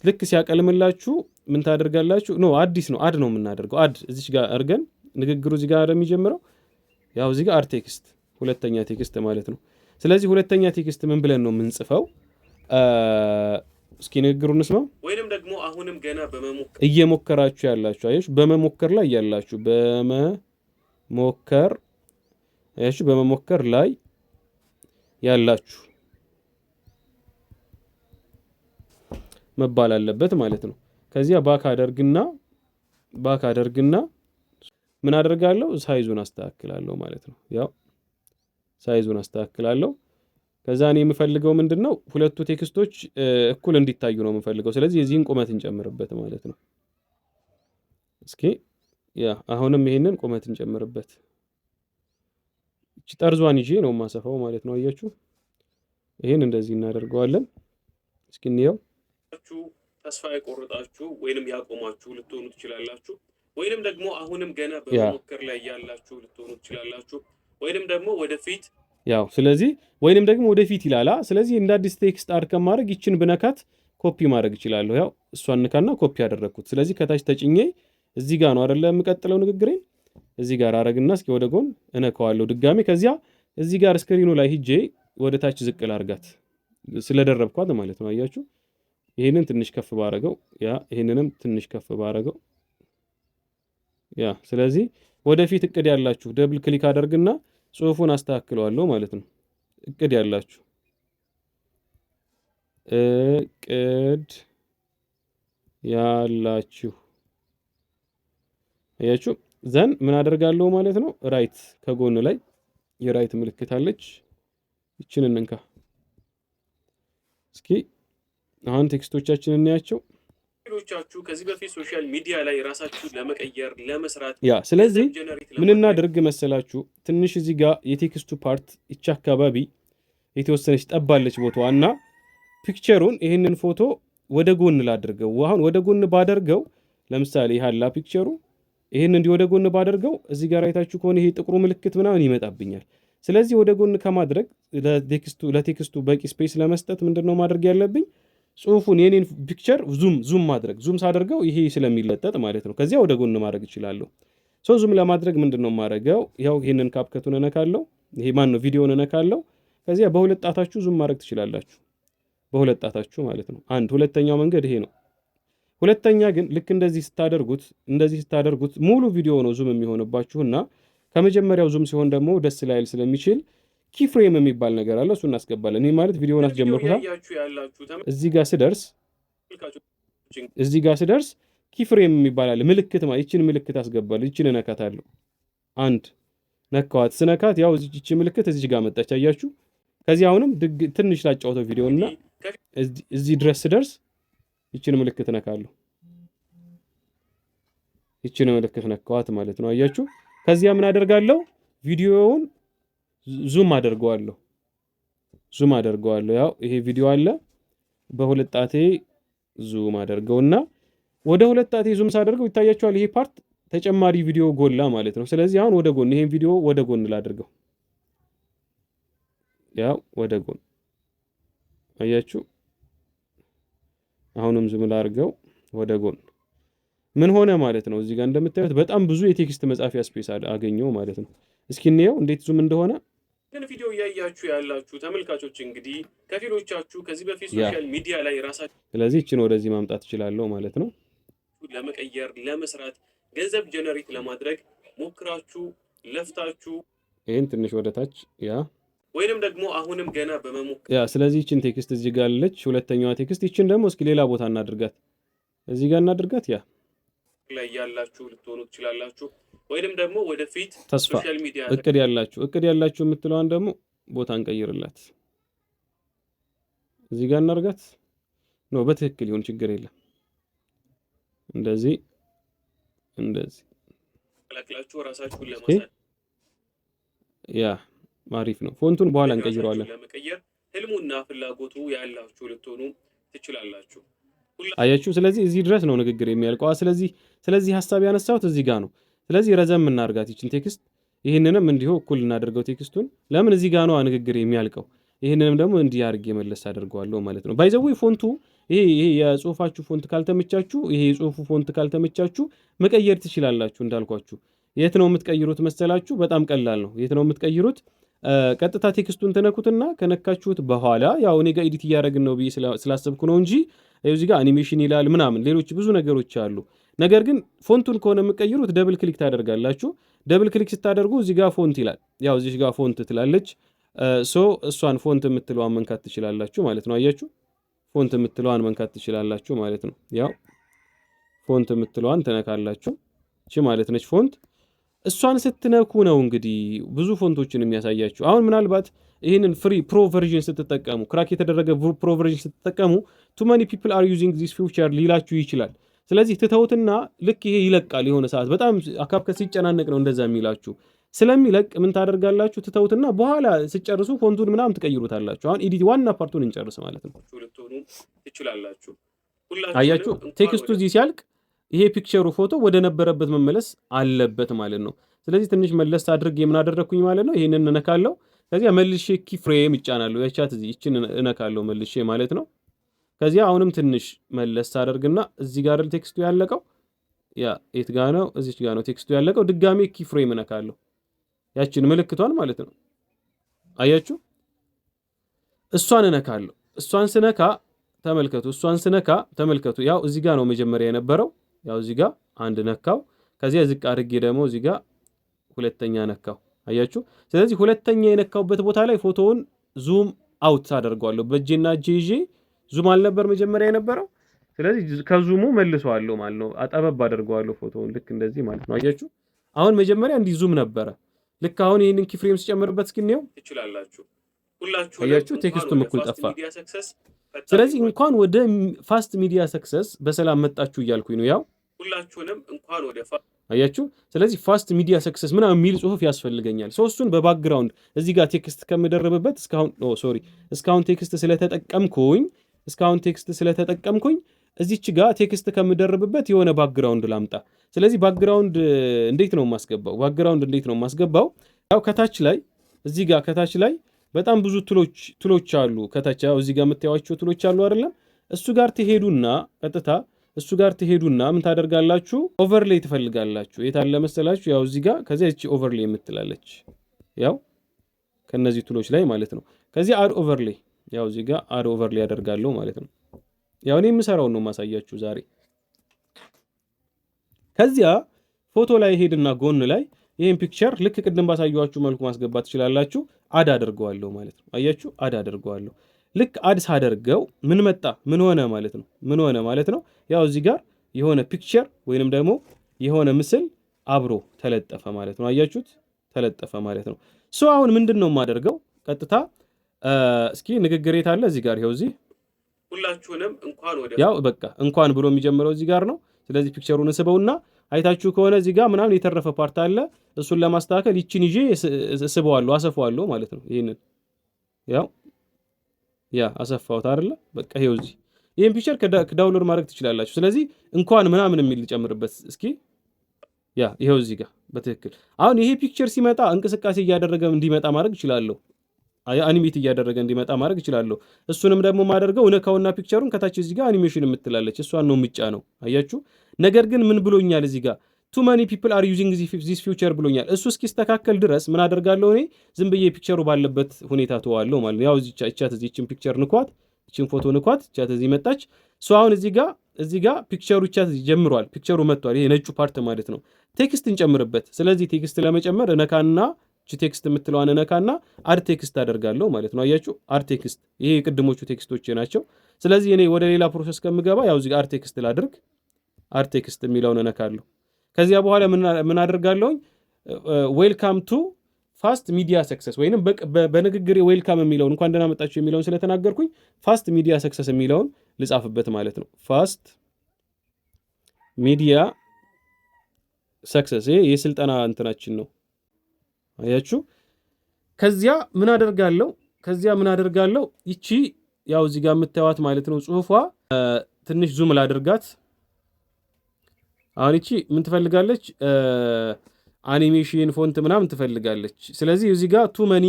A: ልክ ሲያቀልምላችሁ ምን ታደርጋላችሁ? አዲስ ነው አድ ነው የምናደርገው። አድ እዚች ጋር አድርገን ንግግሩ እዚህ ጋር የሚጀምረው ያው እዚህ ጋር አር ቴክስት ሁለተኛ ቴክስት ማለት ነው። ስለዚህ ሁለተኛ ቴክስት ምን ብለን ነው የምንጽፈው? እስኪ ንግግሩን እንስማው።
B: ወይንም ደግሞ አሁንም ገና በመሞከር
A: እየሞከራችሁ ያላችሁ አየሽ፣ በመሞከር ላይ ያላችሁ በመሞከር ላይ ያላችሁ መባል አለበት ማለት ነው። ከዚያ ባክ አደርግና ምን አደርጋለሁ? ሳይዙን አስተካክላለሁ ማለት ነው። ያው ሳይዙን አስተካክላለሁ። ከዛ እኔ የምፈልገው ምንድነው ሁለቱ ቴክስቶች እኩል እንዲታዩ ነው የምፈልገው። ስለዚህ የዚህን ቁመት እንጨምርበት ማለት ነው። እስኪ አሁንም ይሄንን ቁመት እንጨምርበት። እቺ ጠርዟን ይዤ ነው የማሰፋው ማለት ነው። አያችሁ፣ ይሄን እንደዚህ እናደርገዋለን። እስኪ እንየው።
B: ተስፋ የቆረጣችሁ ወይንም ያቆማችሁ ልትሆኑ ትችላላችሁ። ወይንም ደግሞ አሁንም ገና በመሞከር ላይ ያላችሁ ልትሆኑ ትችላላችሁ። ወይንም ደግሞ ወደፊት
A: ያው ስለዚህ ወይንም ደግሞ ወደፊት ይላላ። ስለዚህ እንደ አዲስ ቴክስት አድ ከማድረግ ይችን ብነካት ኮፒ ማድረግ እችላለሁ። ያው እሷን ንካና ኮፒ ያደረኩት። ስለዚህ ከታች ተጭኜ እዚህ ጋር ነው አይደለ የምቀጥለው ንግግሬን እዚህ ጋር አረግና እስኪ ወደ ጎን እነካዋለሁ ድጋሚ። ከዚያ እዚህ ጋር ስክሪኑ ላይ ሂጄ ወደ ታች ዝቅ ላርጋት ስለደረብኳት ማለት ነው። አያችሁ፣ ይሄንን ትንሽ ከፍ ባረገው፣ ይሄንንም ትንሽ ከፍ ባረገው። ስለዚህ ወደፊት እቅድ ያላችሁ ደብል ክሊክ አደርግና ጽሁፉን አስተካክለዋለሁ ማለት ነው። እቅድ ያላችሁ አያችሁ፣ ዘን ምን አደርጋለሁ ማለት ነው። ራይት ከጎን ላይ የራይት ምልክት አለች። ይችን እንንካ እስኪ። አሁን ቴክስቶቻችንን እናያቸው።
B: ሌሎቻችሁ ከዚህ በፊት ሶሻል ሚዲያ ላይ ራሳችሁን ለመቀየር ለመስራት
A: ስለዚህ ምን እናድርግ መሰላችሁ? ትንሽ እዚህ ጋር የቴክስቱ ፓርት ይቻ አካባቢ የተወሰነች ጠባለች ቦታዋ እና ፒክቸሩን ይህንን ፎቶ ወደ ጎን ላድርገው። አሁን ወደ ጎን ባደርገው ለምሳሌ ይሃላ ፒክቸሩ ይህን እንዲህ ወደ ጎን ባደርገው እዚህ ጋር አይታችሁ ከሆነ ይሄ ጥቁሩ ምልክት ምናምን ይመጣብኛል። ስለዚህ ወደ ጎን ከማድረግ ለቴክስቱ በቂ ስፔስ ለመስጠት ምንድነው ማድረግ ያለብኝ? ጽሁፉን የኔን ፒክቸር ዙም ማድረግ። ዙም ሳደርገው ይሄ ስለሚለጠጥ ማለት ነው። ከዚያ ወደ ጎን ማድረግ እችላለሁ። ዙም ለማድረግ ምንድነው ማድረገው? ያው ይሄንን ካፕከቱን እነካለሁ። ይሄ ማን ነው ቪዲዮውን እነካለሁ። ከዚያ በሁለት ጣታችሁ ዙም ማድረግ ትችላላችሁ። በሁለት ጣታችሁ ማለት ነው። ሁለተኛው መንገድ ይሄ ነው። ሁለተኛ ግን ልክ እንደዚህ ስታደርጉት ሙሉ ቪዲዮ ነው ዙም የሚሆንባችሁና ከመጀመሪያው ዙም ሲሆን ደግሞ ደስ ላይል ስለሚችል ኪፍሬም የሚባል ነገር አለ። እሱ እናስገባለን። ይሄ ማለት ቪዲዮውን አስጀምሩታል። እዚህ ጋር ስደርስ ኪፍሬም የሚባል አለ። ምልክት ይችን ምልክት አስገባለሁ። ይችን እነካታለሁ። ነካዋት። ስነካት ያው እቺ ምልክት እዚህ ጋር መጣች። አያችሁ። ከዚህ አሁንም ትንሽ ላጫውተው ቪዲዮና እዚህ ድረስ ስደርስ ይችን ምልክት ነካለሁ። ይችን ምልክት ነካዋት ማለት ነው። አያችሁ። ከዚያ ምን አደርጋለሁ? ቪዲዮውን ዙም አደርገዋለሁ። ያው ይሄ ቪዲዮ አለ። በሁለት ጣቴ ዙም አደርገውና ወደ ሁለት ጣቴ ዙም ሳደርገው ይታያችኋል። ይሄ ፓርት ተጨማሪ ቪዲዮ ጎላ ማለት ነው። ስለዚህ አሁን ወደ ጎን ይሄን ቪዲዮ ወደ ጎን ላድርገው። ያው ወደ ጎን አያችሁ። አሁንም ዙም ላድርገው ወደ ጎን። ምን ሆነ ማለት ነው? እዚህ ጋር እንደምታዩት በጣም ብዙ የቴክስት መጻፊያ ስፔስ አገኘው ማለት ነው። እስኪ እንየው እንዴት ዙም እንደሆነ።
B: ግን ቪዲዮ እያያችሁ ያላችሁ ተመልካቾች እንግዲህ ከፊሎቻችሁ ከዚህ በፊት ሶሻል ሚዲያ ላይ ራሳችሁ
A: ስለዚህ እቺን ወደዚህ ማምጣት እችላለሁ ማለት ነው።
B: ለመቀየር ለመስራት ገንዘብ ጀነሬት ለማድረግ ሞክራችሁ ለፍታችሁ
A: ይሄን ትንሽ ወደ ታች
B: ወይንም ደግሞ አሁንም ገና በመሞከር
A: ስለዚህ እቺን ቴክስት እዚህ ጋር አለች። ሁለተኛዋ ቴክስት ይችን ደግሞ እስኪ ሌላ ቦታ እናድርጋት። እዚህ ጋር እናድርጋት።
B: ላይ ያላችሁ ልትሆኑ ትችላላችሁ። ወይንም ደግሞ ወደፊት
A: ተስፋ
B: ሶሻል ሚዲያ
A: እቅድ ያላችሁ የምትለዋን ደግሞ ቦታ እንቀይርላት። እዚህ ጋር እናድርጋት። በትክክል ይሁን ችግር የለም። እንደዚህ
B: ቀላቅላችሁ ራሳችሁን ለማሳደግ
A: አሪፍ ነው። ፎንቱን በኋላ እንቀይረዋለን።
B: ለመቀየር ህልሙና ፍላጎቱ ያላችሁ ልትሆኑ ትችላላችሁ።
A: አያችሁ። ስለዚህ እዚህ ድረስ ነው ንግግር የሚያልቀው። ስለዚህ ሐሳብ ያነሳሁት እዚህ ጋር ነው። ስለዚህ ረዘም እናርጋት ይችን ቴክስት። ይህንንም እንዲሁ እኩል እናደርገው ቴክስቱን። ለምን እዚህ ጋር ነው ንግግር የሚያልቀው። ይህንንም ደግሞ እንዲህ አድርጌ መለስ አደርገዋለሁ ማለት ነው። ባይዘው ፎንቱ ይሄ የጽሁፋችሁ ፎንት ካልተመቻችሁ፣ ይሄ የጽሁፉ ፎንት ካልተመቻችሁ መቀየር ትችላላችሁ። እንዳልኳችሁ የት ነው የምትቀይሩት መሰላችሁ? በጣም ቀላል ነው። የት ነው የምትቀይሩት? ቀጥታ ቴክስቱን ተነኩትና ከነካችሁት በኋላ ያው እኔ ጋር ኤዲት እያደረግን ነው ብዬ ስላሰብኩ ነው እንጂ እዚህ ጋር አኒሜሽን ይላል ምናምን ሌሎች ብዙ ነገሮች አሉ። ነገር ግን ፎንቱን ከሆነ የምትቀይሩት ደብል ክሊክ ታደርጋላችሁ። ደብል ክሊክ ስታደርጉ እዚህ ጋር ፎንት ይላል። ያው እዚህ ጋር ፎንት ትላለች። እሷን ፎንት የምትለዋን መንካት ትችላላችሁ ማለት ነው። አያችሁ? ፎንት የምትለዋን መንካት ትችላላችሁ ማለት ነው። ያው ፎንት የምትለዋን ትነካላችሁ። እቺ ማለት ነች ፎንት። እሷን ስትነኩ ነው እንግዲህ ብዙ ፎንቶችን የሚያሳያችሁ። አሁን ምናልባት ይህንን ፍሪ ፕሮ ቨርዥን ስትጠቀሙ ክራክ የተደረገ ፕሮ ቨርዥን ስትጠቀሙ ቱ ማኒ ፒፕል አር ዩዚንግ ዚስ ፊውቸር ሊላችሁ ይችላል። ስለዚህ ትተውትና ልክ ይሄ ይለቃል የሆነ ሰዓት በጣም አካብከት ሲጨናነቅ ነው እንደዛ የሚላችሁ። ስለሚለቅ ምን ታደርጋላችሁ? ትተውትና በኋላ ስጨርሱ ፎንቱን ምናምን ትቀይሩታላችሁ። አሁን ኤዲት ዋና ፓርቱን እንጨርስ ማለት ነው። አያችሁ ቴክስቱ እዚህ ሲያልቅ ይሄ ፒክቸሩ ፎቶ ወደ ነበረበት መመለስ አለበት ማለት ነው። ስለዚህ ትንሽ መለስ አድርጌ ምን አደረኩኝ ማለት ነው። ይሄንን እነካለሁ። ከዚያ መልሼ ኪ ፍሬም ይጫናለሁ። ያቻት እዚህ እቺን እነካለሁ መልሼ ማለት ነው። ከዚያ አሁንም ትንሽ መለስ አደርግና እዚህ ጋር ቴክስቱ ያለቀው ያ የት ጋር ነው? እዚች ጋር ነው ቴክስቱ ያለቀው። ድጋሜ ኪ ፍሬም እነካለሁ። ያችን ምልክቷን ማለት ነው። አያችሁ? እሷን እነካለሁ። እሷን ስነካ ተመልከቱ። እሷን ስነካ ተመልከቱ። ያው እዚህ ጋር ነው መጀመሪያ የነበረው። ያው እዚህ ጋር አንድ ነካው። ከዚያ ዝቅ አድርጌ ደግሞ እዚህ ጋር ሁለተኛ ነካው። አያችሁ? ስለዚህ ሁለተኛ የነካውበት ቦታ ላይ ፎቶውን ዙም አውት አደርገዋለሁ። በእጄና እጄ ይዤ ዙም አልነበር መጀመሪያ የነበረው። ስለዚህ ከዙሙ መልሰዋለሁ ማለት ነው። አጠበብ አደርገዋለሁ ፎቶውን ልክ እንደዚህ ማለት ነው። አያችሁ? አሁን መጀመሪያ እንዲህ ዙም ነበረ። ልክ አሁን ይሄንን ኪ ፍሬም ሲጨምርበት እስኪኔው ትችላላችሁ። ሁላችሁ አያችሁ? ቴክስቱም እኩል ጠፋ። ስለዚህ እንኳን ወደ ፋስት ሚዲያ ሰክሰስ በሰላም መጣችሁ እያልኩኝ ነው። ያው ሁላችሁንም እንኳን ወደ አያችሁ። ስለዚህ ፋስት ሚዲያ ሰክሰስ ምናምን የሚል ጽሁፍ ያስፈልገኛል። ሶስቱን በባክግራውንድ እዚህ ጋር ቴክስት ከምደረብበት እስካሁን ቴክስት ስለተጠቀምኩኝ እዚች ጋር ቴክስት ከምደረብበት የሆነ ባክግራውንድ ላምጣ። ስለዚህ ባክግራውንድ እንዴት ነው የማስገባው? ያው ከታች ላይ እዚህ ጋር ከታች ላይ በጣም ብዙ ቱሎች አሉ። ከታች ያው እዚህ ጋር የምታዩዋቸው ቱሎች አሉ አይደለም? እሱ ጋር ትሄዱና ምን ታደርጋላችሁ? ኦቨርሌይ ትፈልጋላችሁ። የት አለ መሰላችሁ? ያው እዚህ ጋር ከዚያ እቺ ኦቨርሌይ የምትላለች ያው ከነዚህ ቱሎች ላይ ማለት ነው። ከዚህ አድ ኦቨርሌይ ያው እዚህ ጋር አድ ኦቨርሌይ ያደርጋለሁ ማለት ነው። ያው እኔ የምሰራውን ነው ማሳያችሁ ዛሬ። ከዚያ ፎቶ ላይ ሄድና ጎን ላይ ይሄን ፒክቸር ልክ ቅድም ባሳየኋችሁ መልኩ ማስገባት ትችላላችሁ። አድ አደርገዋለሁ ማለት ነው። አያችሁ? አድ አደርገዋለሁ። ልክ አድ ሳደርገው ምን ሆነ ማለት ነው። ያው እዚህ ጋር የሆነ ፒክቸር ወይንም ደግሞ የሆነ ምስል አብሮ ተለጠፈ ማለት ነው። አያችሁት? ተለጠፈ ማለት ነው። አሁን ምንድነው የማደርገው? ቀጥታ እስኪ ንግግሬት አለ እዚህ ጋር ይሄው እዚህ ሁላችሁንም ያው በቃ እንኳን ብሎ የሚጀምረው እዚህ ጋር ነው። ስለዚህ ፒክቸሩን ስበውና አይታችሁ ከሆነ እዚህ ጋር ምናምን የተረፈ ፓርት አለ። እሱን ለማስተካከል ይችን ይዤ ስበዋለሁ አሰፋዋለሁ ማለት ነው። ይሄንን ያው አሰፋውት አይደለ? በቃ ይሄው እዚህ ይሄን ፒክቸር ከዳውንሎድ ማድረግ ትችላላችሁ። ስለዚህ እንኳን ምናምን የሚል ልጨምርበት እስኪ። ይሄው እዚህ ጋር በትክክል አሁን ይሄ ፒክቸር ሲመጣ እንቅስቃሴ እያደረገ እንዲመጣ ማድረግ እችላለሁ። አኒሜት እያደረገ እንዲመጣ ማድረግ እችላለሁ። እሱንም ደግሞ ማደርገው እነካውና ፒክቸሩን ከታች እዚህ ጋር አኒሜሽን የምትላለች እሷን ነው የምጫነው። አያችሁ? ነገር ግን ምን ብሎኛል እዚህ ጋር ቱ ማኒ ፒፕል አር ዩዚንግ ዚስ ፊውቸር ብሎኛል። እሱ እስኪስተካከል ድረስ ምን አደርጋለሁ እኔ ዝም ብዬ ፒክቸሩ ባለበት ሁኔታ ተዋለሁ ማለት ነው። ያው እዚህችን ፒክቸር ንኳት፣ እቺን ፎቶ ንኳት፣ እቻት እዚህ መጣች። አሁን እዚህ ጋር ፒክቸሩ እቻት ጀምሯል። ፒክቸሩ መጥቷል። ይሄ ነጩ ፓርት ማለት ነው። ቴክስት እንጨምርበት። ስለዚህ ቴክስት ለመጨመር እነካና ቴክስት የምትለዋን እነካና አድ ቴክስት አደርጋለሁ ማለት ነው። አያችሁ? አድ ቴክስት ይሄ የቅድሞቹ ቴክስቶች ናቸው። ስለዚህ እኔ ወደ ሌላ ፕሮሰስ ከምገባ ያው እዚህ አድ ቴክስት ላድርግ። አድ ቴክስት የሚለውን እነካለሁ። ከዚያ በኋላ ምን አደርጋለሁኝ? ዌልካም ቱ ፋስት ሚዲያ ሰክሰስ ወይንም በንግግሬ ዌልካም የሚለውን እንኳን ደህና መጣችሁ የሚለውን ስለተናገርኩኝ ፋስት ሚዲያ ሰክሰስ የሚለውን ልጻፍበት ማለት ነው። ፋስት ሚዲያ ሰክሰስ ይሄ የስልጠና እንትናችን ነው። አያችሁ? ከዚያ ምን አደርጋለሁ? ይቺ ያው እዚህ ጋር የምታዩት ማለት ነው ጽሁፏ ትንሽ ዙም ላድርጋት። አሁን ይቺ ምን ትፈልጋለች? አኒሜሽን ፎንት ምናምን ትፈልጋለች። ስለዚህ እዚህ ጋር ቱ መኒ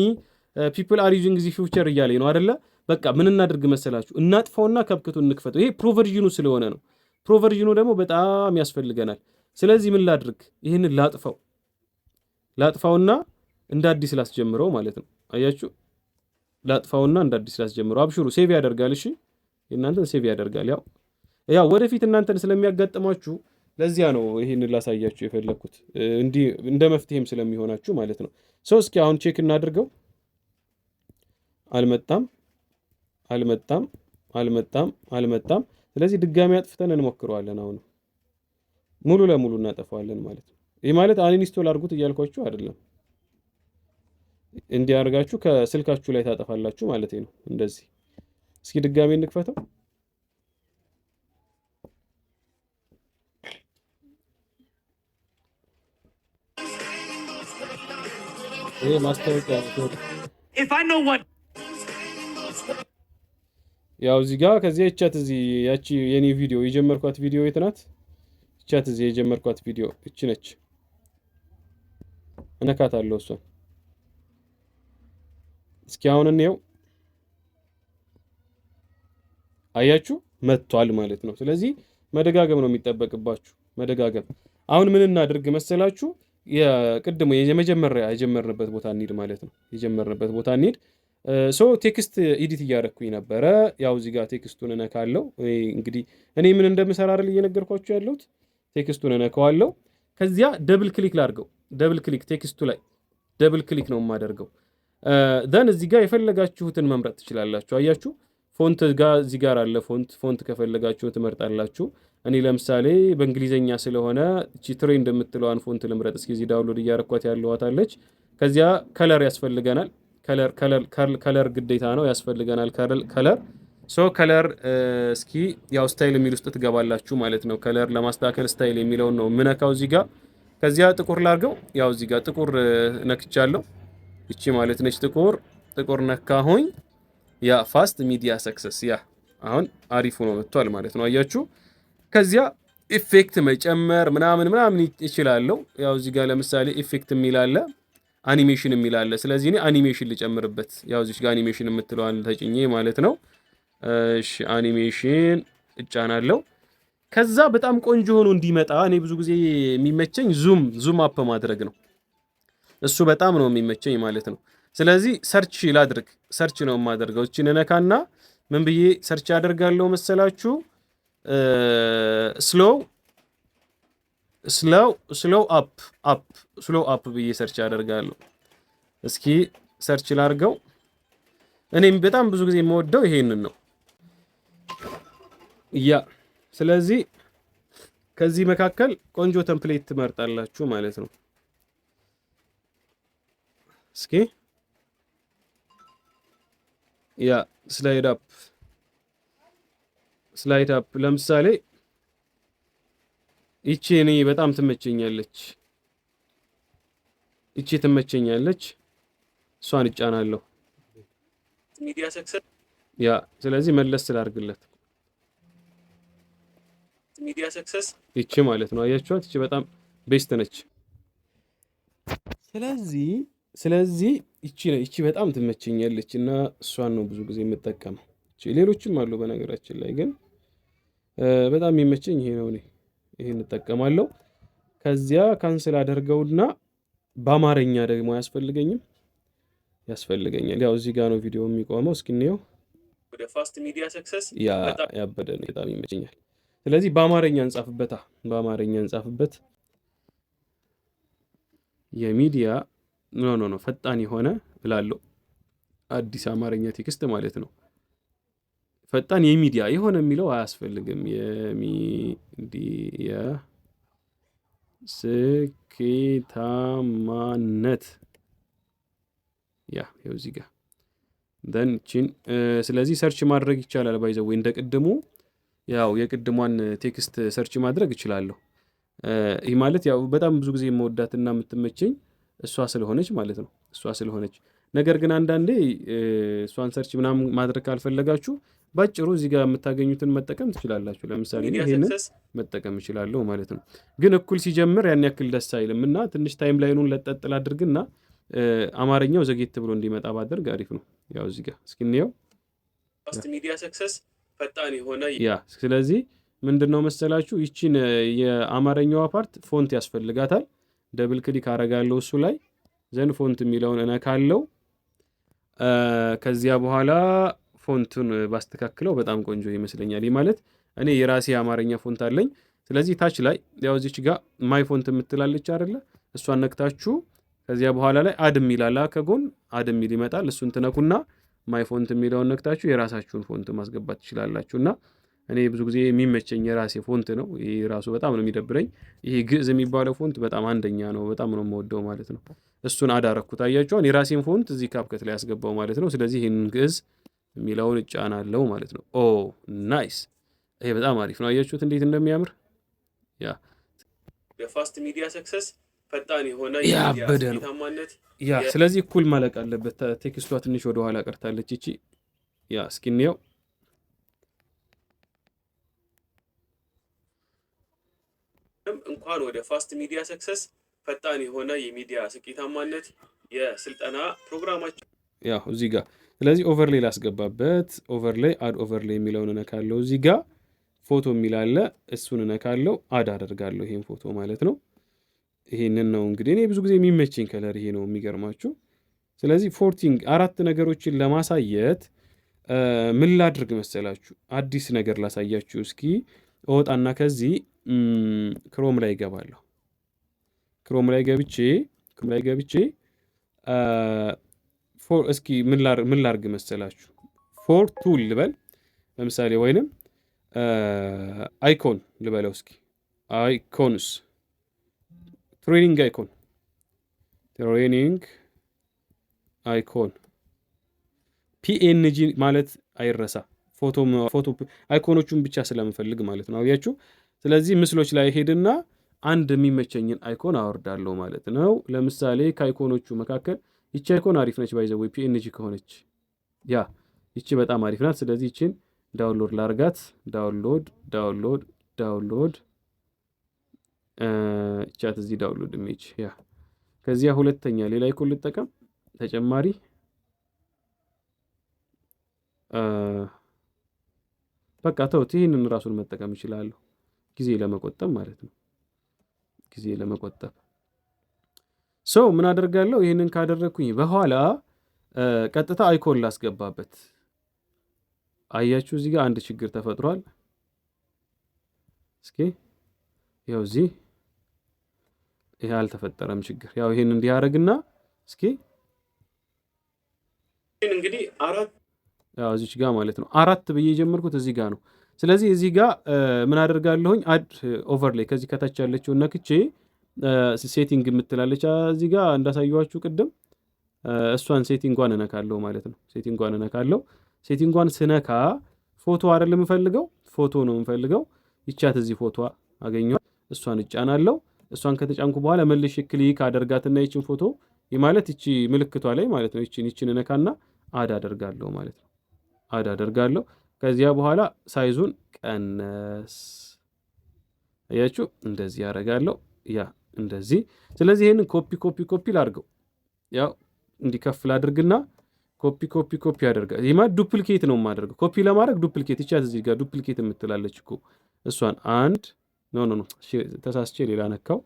A: ፒፕል አር ዩዚንግ ዚ ፊውቸር እያለኝ ነው አይደለ? በቃ ምን እናድርግ መሰላችሁ? እናጥፋውና ከብክቱን እንክፈተው። ይሄ ፕሮቨርዥኑ ስለሆነ ነው። ፕሮቨርዥኑ ደግሞ በጣም ያስፈልገናል። ስለዚህ ምን ላድርግ? ይህንን ላጥፈው። ላጥፋውና እንደ አዲስ ላስጀምረው ማለት ነው። አያችሁ ላጥፋውና እንደ አዲስ ላስጀምረው። አብሽሩ ሴቭ ያደርጋል። እሺ እናንተን ሴቭ ያደርጋል። ያው ወደፊት እናንተን ስለሚያጋጥማችሁ ለዚያ ነው ይሄን ላሳያችሁ የፈለኩት እንዲህ እንደ መፍትሄም ስለሚሆናችሁ ማለት ነው። እስኪ አሁን ቼክ እናድርገው። አልመጣም። ስለዚህ ድጋሚ አጥፍተን እንሞክረዋለን። አሁን ሙሉ ለሙሉ እናጠፋዋለን ማለት ነው። ይሄ ማለት አንኢንስቶል አድርጉት እያልኳችሁ አይደለም። እንዲያርጋችሁ ከስልካችሁ ላይ ታጠፋላችሁ ማለት ነው። እንደዚህ እስኪ ድጋሚ እንክፈተው። ይሄ ማስታወቂያ ነው። ያው እዚህ ጋር ከዚህ እቻት እዚህ ያቺ የኔ ቪዲዮ የጀመርኳት ቪዲዮ የት ናት? እቻት እዚህ የጀመርኳት ቪዲዮ እቺ ነች። እነካታለሁ እሷን። እስኪ አሁን እንየው። አያችሁ መጥቷል ማለት ነው። ስለዚህ መደጋገም ነው የሚጠበቅባችሁ፣ መደጋገም። አሁን ምን እናድርግ መሰላችሁ? የቅድሙ የመጀመሪያ የጀመርንበት ቦታ እንሂድ ማለት ነው። የጀመርንበት ቦታ እንሂድ። ቴክስት ኤዲት እያደረኩኝ ነበረ። ያው እዚህ ጋር ቴክስቱን እነካለሁ። እንግዲህ እኔ ምን እንደምሰራ አይደል እየነገርኳችሁ ያለሁት። ቴክስቱን እነካዋለሁ። ከዚያ ደብል ክሊክ ላድርገው። ደብል ክሊክ ቴክስቱ ላይ ደብል ክሊክ ነው የማደርገው። ደን እዚህ ጋር የፈለጋችሁትን መምረጥ ትችላላችሁ። አያችሁ ፎንት ጋር እዚህ ጋር አለ። ፎንት ከፈለጋችሁ ትመርጣላችሁ። እኔ ለምሳሌ በእንግሊዘኛ ስለሆነ እቺ ትሬንድ የምትለዋን ፎንት ልምረጥ። እስኪ እዚህ ዳውንሎድ እያረኳት ያለዋታለች። ከዚያ ከለር ያስፈልገናል። ከለር ግዴታ ነው ያስፈልገናል። ከለር ከለር እስኪ ያው ስታይል የሚል ውስጥ ትገባላችሁ ማለት ነው። ከለር ለማስተካከል ስታይል የሚለውን ነው ምነካው እዚህ ጋር። ከዚያ ጥቁር ላርገው። ያው እዚህ ጋር ጥቁር ነክቻለሁ። እቺ ማለት ነች ጥቁር ነካሁኝ። ያ ፋስት ሚዲያ ሰክሰስ ያ አሁን አሪፍ ሆኖ መጥቷል ማለት ነው። አያችሁ ከዚያ ኢፌክት መጨመር ምናምን ይችላል። ያው እዚህ ጋር ለምሳሌ ኢፌክት የሚል አለ፣ አኒሜሽን የሚል አለ። ስለዚህ እኔ አኒሜሽን ልጨምርበት። ያው እዚህ ጋር አኒሜሽን የምትለዋን ተጭኜ ማለት ነው። እሺ አኒሜሽን እጫናለሁ። ከዛ በጣም ቆንጆ ሆኖ እንዲመጣ እኔ ብዙ ጊዜ የሚመቸኝ ዙም አፕ ማድረግ ነው። እሱ በጣም ነው የሚመቸኝ ማለት ነው። ስለዚህ ሰርች ላድርግ። ሰርች ነው የማደርገው። እቺን ነካና ምን ብዬ ሰርች አደርጋለሁ መሰላችሁ? ስሎው አፕ ብዬ ሰርች አደርጋለሁ። እስኪ ሰርች ላድርገው። እኔም በጣም ብዙ ጊዜ የምወደው ይሄንን ነው። ስለዚህ ከዚህ መካከል ቆንጆ ቴምፕሌት ትመርጣላችሁ ማለት ነው። እስኪ ስላይድ አፕ ለምሳሌ ይቺ እኔ በጣም ትመቸኛለች። እሷን እጫናለሁ።
B: ሚዲያ ሰክሰስ
A: ስለዚህ መለስ ስላርግለት
B: ሚዲያ ሰክሰስ
A: ይቺ ማለት ነው። አያችኋት? ይቺ በጣም ቤስት ነች። ስለዚህ ይቺ በጣም ትመቸኛለች እና እሷን ነው ብዙ ጊዜ የምጠቀመው። ሌሎችም አሉ በነገራችን ላይ ግን በጣም የሚመቸኝ ይሄ ነው። እኔ ይሄን እጠቀማለሁ። ከዚያ ካንስል አደርገውና በአማርኛ ደግሞ ያስፈልገኛል። ያው እዚህ ጋር ነው ቪዲዮ የሚቆመው። እስኪ እንየው።
B: ወደ ፋስት ሚዲያ ሰክሰስ
A: ያበደ ነው። በጣም ይመቸኛል። ስለዚህ በአማርኛ እንጻፍበት። የሚዲያ ኖ ፈጣን የሆነ እላለሁ። አዲስ አማርኛ ቴክስት ማለት ነው። ፈጣን የሚዲያ የሆነ የሚለው አያስፈልግም። የሚዲያ ስኬታማነት ይኸው እዚህ ጋር ስለዚህ ሰርች ማድረግ ይቻላል። ባይዘው ወይ እንደቅድሙ ያው የቅድሟን ቴክስት ሰርች ማድረግ እችላለሁ። ይህ ማለት ያው በጣም ብዙ ጊዜ የምወዳትና የምትመቸኝ እሷ ስለሆነች ማለት ነው። ነገር ግን አንዳንዴ እሷን ሰርች ምናምን ማድረግ ካልፈለጋችሁ ባጭሩ እዚህ ጋር የምታገኙትን መጠቀም ትችላላችሁ። ለምሳሌ ይሄንን መጠቀም እችላለሁ ማለት ነው። ግን እኩል ሲጀምር ያን ያክል ደስ አይልም እና ትንሽ ታይም ላይኑን ለጠጥል አድርግና አማርኛው ዘጌት ብሎ እንዲመጣ ባደርግ አሪፍ ነው። ያው እዚህ ጋር እስኪ እንየው።
B: ፋስት ሚዲያ ሰክሰስ ፈጣን የሆነ
A: ስለዚህ ምንድነው መሰላችሁ ይቺን የአማርኛዋ ፓርት ፎንት ያስፈልጋታል። ደብል ክሊክ አረጋለሁ እሱ ላይ ዘን ፎንት የሚለውን እነካለሁ። ከዚያ በኋላ ፎንቱን ባስተካክለው በጣም ቆንጆ ይመስለኛል። ይህ ማለት እኔ የራሴ የአማርኛ ፎንት አለኝ። ስለዚህ ታች ላይ ያው እዚች ጋር ማይ ፎንት የምትላለች አይደለ? እሷን ነክታችሁ ከዚያ በኋላ ላይ አድ የሚል አለ ከጎን አድ የሚል ይመጣል። እሱን ትነኩና ማይ ፎንት የሚለውን ነክታችሁ የራሳችሁን ፎንት ማስገባት ትችላላችሁ። እና እኔ ብዙ ጊዜ የሚመቸኝ የራሴ ፎንት ነው። ይሄ ራሱ በጣም ነው የሚደብረኝ። ይሄ ግዕዝ የሚባለው ፎንት በጣም አንደኛ ነው። በጣም ነው የምወደው ማለት ነው። እሱን አዳረኩት። አያችኋል? የራሴን ፎንት እዚህ ካፕከት ላይ ያስገባው ማለት ነው። ስለዚህ ይህንን ግዕዝ የሚለውን እጫናለሁ ማለት ነው። ኦ ናይስ! ይሄ በጣም አሪፍ ነው። አያችሁት እንዴት እንደሚያምር ያ
B: የፋስት ሚዲያ ሰክሰስ ፈጣን የሆነ
A: ያበደ ነው። ያ ስለዚህ እኩል ማለቅ አለበት። ቴክስቷ ትንሽ ወደ ኋላ ቀርታለች እቺ። ያ እስኪ እንየው።
B: እንኳን ወደ ፋስት ሚዲያ ሰክሰስ ፈጣን የሆነ የሚዲያ ስኬታማነት የስልጠና ፕሮግራማችን
A: ያው እዚህ ጋር ስለዚህ ኦቨርሌይ ላስገባበት። ኦቨርሌይ አድ ኦቨርሌይ የሚለውን እነካለሁ። እዚህ ጋር ፎቶ የሚል አለ። እሱን እነካለሁ። አድ አደርጋለሁ ይሄን ፎቶ ማለት ነው። ይሄንን ነው እንግዲህ እኔ ብዙ ጊዜ የሚመቸኝ ከለር ይሄ ነው የሚገርማችሁ። ስለዚህ ፎርቲንግ አራት ነገሮችን ለማሳየት ምን ላድርግ መሰላችሁ? አዲስ ነገር ላሳያችሁ። እስኪ እወጣና ከዚህ ክሮም ላይ እገባለሁ። ክሮም ላይ ገብቼ እስኪ ምን ላርግ መሰላችሁ? ፎር ቱል ልበል ለምሳሌ፣ ወይንም አይኮን ልበለው። እስኪ አይኮንስ ትሬኒንግ አይኮን ፒኤንጂ ማለት አይረሳ። ፎቶ አይኮኖቹን ብቻ ስለምፈልግ ማለት ነው። አያችሁ። ስለዚህ ምስሎች ላይ ሄድና አንድ የሚመቸኝን አይኮን አወርዳለሁ ማለት ነው። ለምሳሌ ከአይኮኖቹ መካከል ይቺ አይኮን አሪፍ ነች። ባይዘው ፒኤንጂ ከሆነች ያ ይቺ በጣም አሪፍ ናት። ስለዚህ ይቺን ዳውንሎድ ላርጋት። ዳውንሎድ ቻት እዚህ ዳውንሎድ ኢሜጅ ያ። ከዚያ ሁለተኛ ሌላ አይኮን ልጠቀም ተጨማሪ በቃ ተውት። ይህንን ራሱን መጠቀም እችላለሁ ጊዜ ለመቆጠብ ማለት ነው። ጊዜ ለመቆጠብ ሰው ምን አደርጋለሁ? ይህንን ካደረግኩኝ በኋላ ቀጥታ አይኮን ላስገባበት። አያችሁ እዚህ ጋር አንድ ችግር ተፈጥሯል። እስኪ ያው እዚህ ይሄ አልተፈጠረም ችግር። ያው ይሄን እንዲያረግና እስኪ
B: እንግዲህ አራት
A: ያው እዚች ጋር ማለት ነው አራት ብዬ የጀመርኩት እዚህ ጋር ነው። ስለዚህ እዚህ ጋር ምን አደርጋለሁኝ? አድ ኦቨርሌይ ከዚህ ከታች ያለችው ነክቼ ሴቲንግ የምትላለች እዚህ ጋር እንዳሳየኋችሁ ቅድም እሷን ሴቲንጓን እነካለሁ ማለት ነው። ሴቲንጓን ስነካ ፎቶ አይደለም የምፈልገው፣ ፎቶ ነው የምፈልገው። ይቻት እዚህ ፎቶ አገኘኋት። እሷን እጫናለሁ። እሷን ከተጫንኩ በኋላ መልሼ ክሊክ አደርጋትና ይችን ፎቶ ማለት ይቺ ምልክቷ ላይ ማለት ነው ይችን እነካና አድ አደርጋለሁ ማለት ነው። አድ አደርጋለሁ። ከዚያ በኋላ ሳይዙን ቀነስ አያችሁ፣ እንደዚህ ያደርጋለሁ። ያ እንደዚህ። ስለዚህ ይሄንን ኮፒ ላድርገው። ያው እንዲከፍል አድርግና ኮፒ ያደርጋል። ይሄ ማለት ዱፕሊኬት ነው የማደርገው። ኮፒ ለማድረግ ዱፕሊኬት ይቻት እዚህ ጋር ዱፕሊኬት የምትላለች እኮ እሷን አንድ ኖ ተሳስቼ ሌላ ነካው።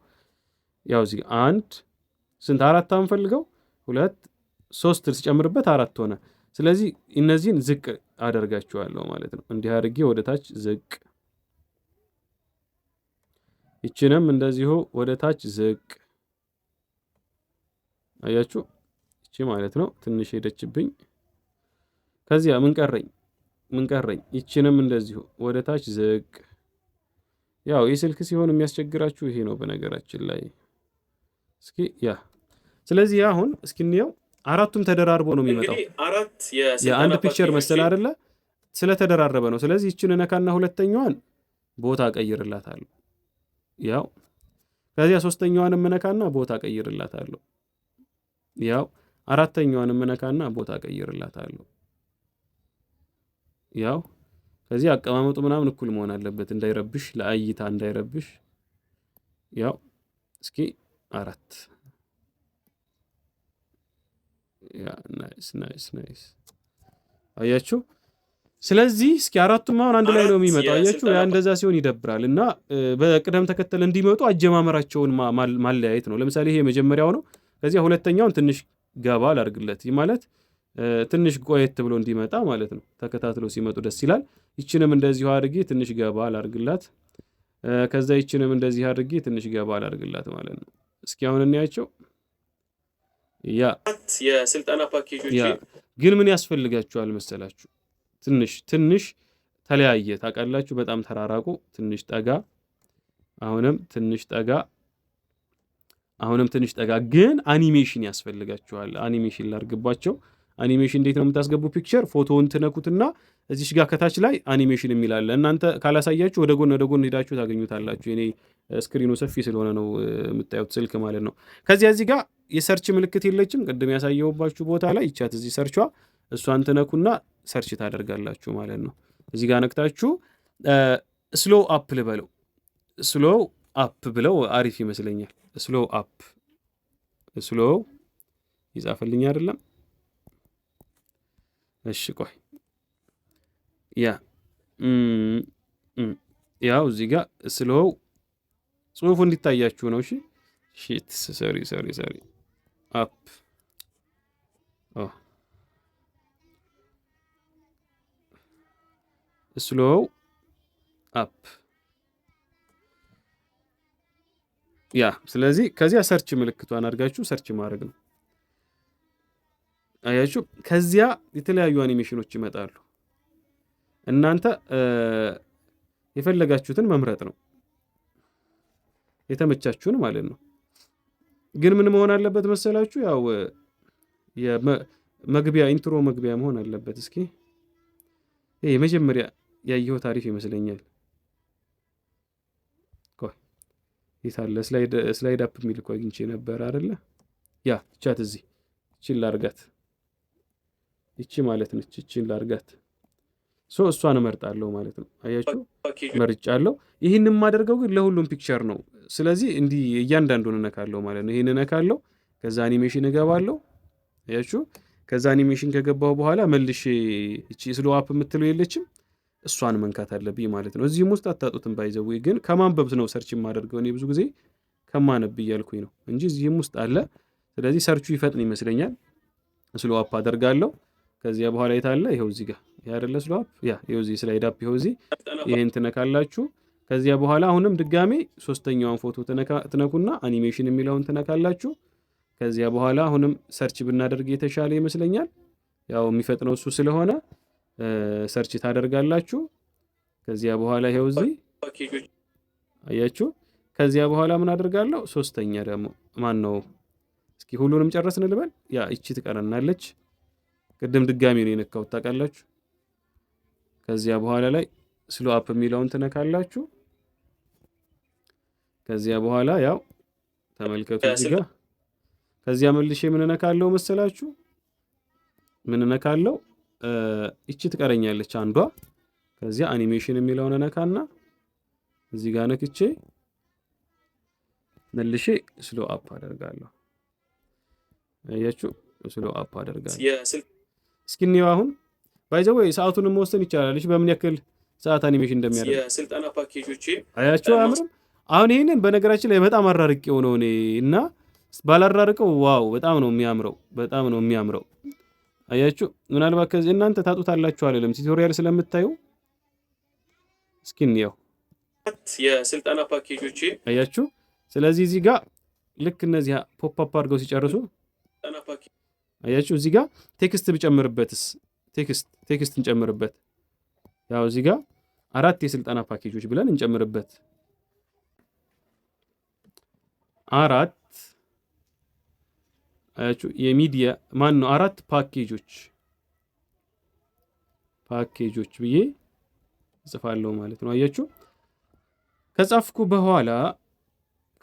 A: ያው እዚህ አንድ ስንት አራት አንፈልገው 2 3 ሲጨምርበት 4 ሆነ። ስለዚህ እነዚህን ዝቅ አደርጋቸዋለሁ ማለት ነው። እንዲህ አድርጌ ወደ ታች ዝቅ፣ ይችንም እንደዚሁ ወደ ታች ዝቅ። አያችሁ ይቺ ማለት ነው ትንሽ ሄደችብኝ። ከዚያ ምን ቀረኝ? ይችንም እንደዚሁ ወደ ታች ዝቅ። ያው የስልክ ሲሆን የሚያስቸግራችሁ ይሄ ነው በነገራችን ላይ። እስኪ ያ ስለዚህ አሁን እስኪ እንየው። አራቱም ተደራርቦ ነው የሚመጣው። የአንድ ፒክቸር መሰል አይደለ? ስለተደራረበ ነው። ስለዚህ ይችን ነካና ሁለተኛዋን ቦታ ቀይርላታለሁ። ያው ከዚያ ሶስተኛዋንም ነካና ቦታ ቀይርላታለሁ። ያው አራተኛዋንም ነካና ቦታ ቀይርላታለሁ። ያው ከዚህ አቀማመጡ ምናምን እኩል መሆን አለበት እንዳይረብሽ፣ ለእይታ እንዳይረብሽ። ያው እስኪ 4 ያ ናይስ አያችሁ። ስለዚህ እስኪ አራቱም አሁን አንድ ላይ ነው የሚመጣው። አያችሁ ያ እንደዛ ሲሆን ይደብራል። እና በቅደም ተከተል እንዲመጡ አጀማመራቸውን ማለያየት ነው። ለምሳሌ ይሄ መጀመሪያው ነው። ከዚያ ሁለተኛውን ትንሽ ገባ ላድርግለት። ይህ ማለት ትንሽ ቆየት ብሎ እንዲመጣ ማለት ነው። ተከታትሎ ሲመጡ ደስ ይላል። ይችንም እንደዚሁ አድርጌ ትንሽ ገባ ላድርግላት። ከዛ ይችንም እንደዚህ አድርጌ ትንሽ ገባ ላድርግላት ማለት ነው። እስኪ አሁን እናያቸው። ያ
B: የስልጠና ፓኬጆች
A: ግን ምን ያስፈልጋቸዋል መሰላችሁ? ትንሽ ተለያየ ታውቃላችሁ። በጣም ተራራቁ። ትንሽ ጠጋ፣ አሁንም ትንሽ ጠጋ፣ አሁንም ትንሽ ጠጋ። ግን አኒሜሽን ያስፈልጋቸዋል። አኒሜሽን ላድርግባቸው። አኒሜሽን እንዴት ነው የምታስገቡ? ፒክቸር ፎቶውን ትነኩትና እዚሽ ጋር ከታች ላይ አኒሜሽን የሚላለ እናንተ ካላሳያችሁ ወደ ጎን ሄዳችሁ ታገኙታላችሁ። የኔ ስክሪኑ ሰፊ ስለሆነ ነው የምታዩት ስልክ ማለት ነው። ከዚያ እዚህ ጋር የሰርች ምልክት የለችም? ቅድም ያሳየውባችሁ ቦታ ላይ ይቻት እዚህ ሰርቿ፣ እሷን ትነኩና ሰርች ታደርጋላችሁ ማለት ነው። እዚህ ጋር ነክታችሁ ስሎ አፕ ልበለው። ስሎ አፕ ብለው አሪፍ ይመስለኛል። ስሎ አፕ ስሎ ይጻፈልኝ አይደለም? እሺ ቆይ ያው እዚህ ጋር ስሎው ጽሁፉ እንዲታያችሁ ነው። እሺ ሺት ሰሪ አፕ ስሎው አፕ ስለዚህ ከዚያ ሰርች ምልክቷን አድርጋችሁ ሰርች ማድረግ ነው። አያችሁ፣ ከዚያ የተለያዩ አኒሜሽኖች ይመጣሉ። እናንተ የፈለጋችሁትን መምረጥ ነው፣ የተመቻችሁን ማለት ነው። ግን ምን መሆን አለበት መሰላችሁ? ያው መግቢያ ኢንትሮ መግቢያ መሆን አለበት። እስኪ ይሄ የመጀመሪያ ያየሁት ታሪፍ ይመስለኛል። ቆይ ይታለ ስላይድ አፕ የሚል እኮ አግኝቼ ነበር አይደለ? ያ ቻት እዚህ እቺን ላርጋት፣ እቺ ማለት ነች። እቺን ላርጋት እሷን እመርጣለሁ ማለት ነው። አያችሁ መርጫለሁ። ይህን የማደርገው ግን ለሁሉም ፒክቸር ነው። ስለዚህ እንዲህ እያንዳንዱን እነካለሁ ማለት ነው። ይህን እነካለሁ፣ ከዛ አኒሜሽን እገባለሁ። አያችሁ፣ ከዛ አኒሜሽን ከገባሁ በኋላ መልሼ እቺ ስሎ አፕ የምትለው የለችም፣ እሷን መንካት አለብኝ ማለት ነው። እዚህም ውስጥ አታጡትም። ባይዘው ግን ከማንበብ ነው ሰርች የማደርገው እኔ ብዙ ጊዜ ከማነብ እያልኩኝ ነው እንጂ እዚህም ውስጥ አለ። ስለዚህ ሰርቹ ይፈጥን ይመስለኛል። ስሎ አፕ አደርጋለሁ። ከዚያ በኋላ የታለ? ይሄው እዚህ ጋር ያደለ ስሎ አፕ ይሄው እዚህ ስላይድ አፕ ይሄው እዚህ ይሄን ትነካላችሁ። ከዚያ በኋላ አሁንም ድጋሜ ሶስተኛውን ፎቶ ትነኩና አኒሜሽን የሚለውን ትነካላችሁ። ከዚያ በኋላ አሁንም ሰርች ብናደርግ የተሻለ ይመስለኛል። ያው የሚፈጥነው እሱ ስለሆነ ሰርች ታደርጋላችሁ። ከዚያ በኋላ ይሄው እዚህ አያችሁ። ከዚያ በኋላ ምን አደርጋለሁ? ሶስተኛ ደግሞ ማን ነው? እስኪ ሁሉንም ጨረስን ልበል። እቺ ትቀረናለች። ቅድም ድጋሚ ነው የነካሁት ታውቃላችሁ። ከዚያ በኋላ ላይ ስሎ አፕ የሚለውን ትነካላችሁ። ከዚያ በኋላ ያው ተመልከቱ እዚህ ጋር። ከዚያ መልሼ ምን እነካለሁ መሰላችሁ? ምን እነካለሁ? እቺ ትቀረኛለች አንዷ። ከዚያ አኒሜሽን የሚለውን እነካና እዚህ ጋር ነክቼ መልሼ ስሎ አፕ አደርጋለሁ። አያችሁ፣ ስሎ አፕ አደርጋለሁ። እስኪ እንየው አሁን ባይዘው ሰዓቱን መወሰን ይቻላል። እሺ በምን ያክል ሰዓት አኒሜሽን እንደሚያደርግ
B: የስልጠና ፓኬጆች
A: አያችሁ። አያምርም? አሁን ይሄንን በነገራችን ላይ በጣም አራርቄው ነው እኔ እና ባላራርቀው ዋው በጣም ነው የሚያምረው። አያችሁ፣ ምናልባት ከዚህ እናንተ ታጡታላችሁ አይደለም ቱቶሪያል ስለምታዩ። እስኪ እንየው
B: የስልጠና ፓኬጆች
A: አያችሁ። ስለዚህ እዚህ ጋር ልክ እነዚህ ፖፕ አፕ አድርገው ሲጨርሱ አያችሁ፣ እዚህ ጋር ቴክስት ብጨምርበትስ ቴክስት እንጨምርበት። ያው እዚህ ጋር 4 የስልጠና ፓኬጆች ብለን እንጨምርበት። 4 አያችሁ፣ የሚዲያ ማን ነው 4 ፓኬጆች ብዬ እጽፋለሁ ማለት ነው። አያችሁ፣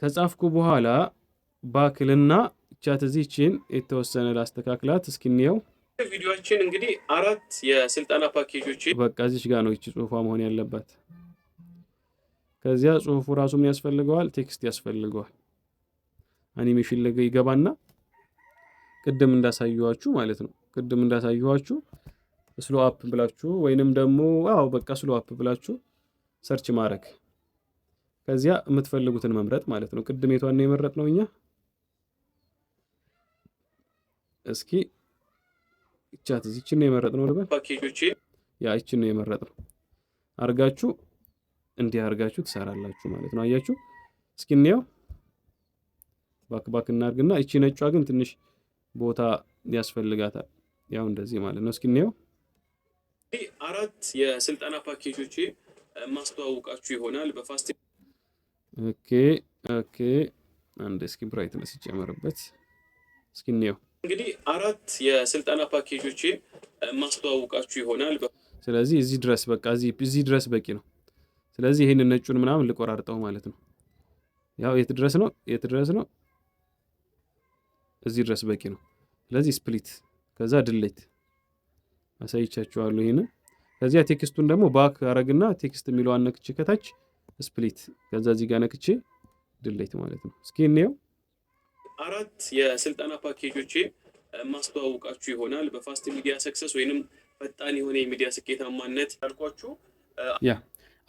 A: ከጻፍኩ በኋላ ባክልና ቻት እዚህችን የተወሰነ ላስተካክላት። እስኪ እንየው
B: ቪዲዮአችን እንግዲህ 4 የስልጠና ፓኬጆች
A: በቃ እዚች ጋር ነው እቺ ጽሁፏ መሆን ያለባት። ከዚያ ጽሁፉ ራሱ ምን ያስፈልገዋል? ቴክስት ያስፈልገዋል። አኒሜሽን ላይ ይገባና ቅድም እንዳሳየኋችሁ ማለት ነው። ቅድም እንዳሳየኋችሁ ስሎ አፕ ብላችሁ ወይንም ደግሞ በቃ ስሎ አፕ ብላችሁ ሰርች ማድረግ፣ ከዚያ የምትፈልጉትን መምረጥ ማለት ነው። ቅድም የቷን ነው የመረጥነው እኛ? እስኪ እቻት እዚችን ነው የመረጥነው ልበል
B: ፓኬጆቼ
A: ያ እቺን ነው የመረጥነው አርጋችሁ እንዲህ አርጋችሁ ትሰራላችሁ ማለት ነው። አያችሁ እስኪ እንየው ባክ እናርግና እቺ ነጯ ግን ትንሽ ቦታ ያስፈልጋታል። ያው እንደዚህ ማለት ነው። እስኪ እንየው
B: 4 የስልጠና ፓኬጆቼ ማስተዋወቃችሁ ይሆናል በፋስት
A: ኦኬ አንድ እስኪ ብራይትነስ ይጨመርበት። እስኪ እንየው
B: እንግዲህ 4 የስልጠና ፓኬጆቼን ማስተዋወቃችሁ ይሆናል።
A: ስለዚህ እዚህ ድረስ በቃ እዚህ ድረስ በቂ ነው። ስለዚህ ይሄንን ነጩን ምናምን ልቆራርጠው ማለት ነው። ያው የት ድረስ ነው? እዚህ ድረስ በቂ ነው። ስለዚህ ስፕሊት ከዛ ድሌት አሳይቻችኋለሁ ይሄንን። ከዚያ ቴክስቱን ደግሞ ባክ አረግና ቴክስት የሚለው አነክቼ ከታች ስፕሊት ከዛ እዚህ ጋር ነክቼ ድሌት ማለት ነው። እስኪ እንየው
B: 4 የስልጠና ፓኬጆቼን ማስተዋወቃችሁ ይሆናል በፋስት ሚዲያ ሰክሰስ ወይንም ፈጣን የሆነ የሚዲያ ስኬታማነት ያልኳችሁ።
A: ያ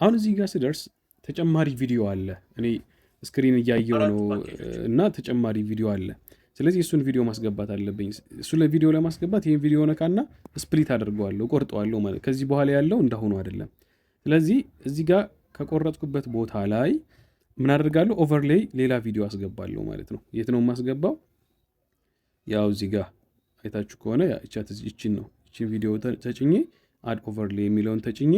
A: አሁን እዚህ ጋር ስደርስ ተጨማሪ ቪዲዮ አለ። እኔ ስክሪን እያየው ነው እና ተጨማሪ ቪዲዮ አለ። ስለዚህ እሱን ቪዲዮ ማስገባት አለብኝ። እሱን ለቪዲዮ ለማስገባት ይሄን ቪዲዮ ነካና ስፕሊት አድርገዋለሁ፣ ቆርጠዋለሁ ማለት ከዚህ በኋላ ያለው እንዳሁኑ አይደለም። ስለዚህ እዚህ ጋር ከቆረጥኩበት ቦታ ላይ ምን አደርጋለሁ? ኦቨርሌይ ሌላ ቪዲዮ አስገባለሁ ማለት ነው። የት ነው የማስገባው? ያው እዚህ ጋር አይታችሁ ከሆነ እቺን ቪዲዮ ተጭኜ አድ ኦቨርሌይ የሚለውን ተጭኜ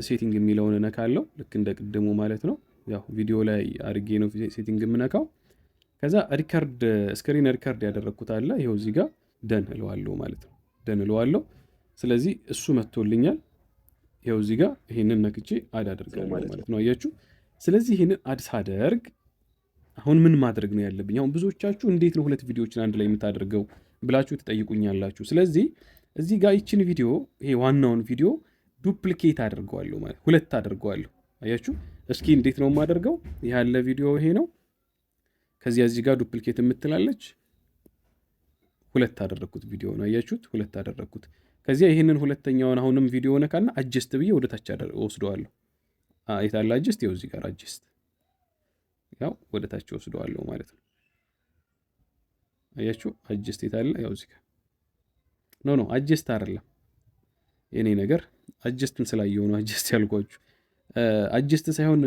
A: ሴቲንግ የሚለውን እነካለሁ። ልክ እንደ ቅድሙ ማለት ነው። ያው ቪዲዮ ላይ አድርጌ ነው ሴቲንግ የምነካው። ከዛ ስክሪን ሪከርድ ያደረግኩት አለ። ይኸው እዚህ ጋር ደን እለዋለሁ ማለት ነው። ደን እለዋለሁ። ስለዚህ እሱ መጥቶልኛል። ይኸው እዚህ ጋር ይሄንን ነክቼ አድ አደርጋለሁ ማለት ነው። አያችሁ። ስለዚህ ይሄንን አድ ሳደርግ አሁን ምን ማድረግ ነው ያለብኝ? አሁን ብዙዎቻችሁ እንዴት ነው 2 ቪዲዮዎችን አንድ ላይ የምታደርገው ብላችሁ ትጠይቁኛላችሁ። ስለዚህ እዚህ ጋር ይችን ቪዲዮ ይሄ ዋናውን ቪዲዮ ዱፕሊኬት አድርገዋለሁ ማለት 2 አድርገዋለሁ። አያችሁ። እስኪ እንዴት ነው የማደርገው? ያለ ቪዲዮ ይሄ ነው። ከዚያ እዚህ ጋር ዱፕሊኬት የምትላለች 2 አደረግኩት ቪዲዮ ነው። አያችሁት? 2 አደረግኩት። ከዚያ ይሄንን ሁለተኛውን አሁንም ቪዲዮ ነካና አጀስት ብዬ ወደ ታች ወስደዋለሁ። የታለ አጀስት? ይኸው እዚህ ጋር አጀስት፣ ያው ወደ ታች ወስደዋለሁ ማለት ነው። አያችሁ? አጀስት የታለ? ያው እዚህ ጋር ኖ አጀስት አይደለም የኔ ነገር። አጀስትን ስላየው ነው አጀስት ያልኳችሁ። አጀስት ሳይሆን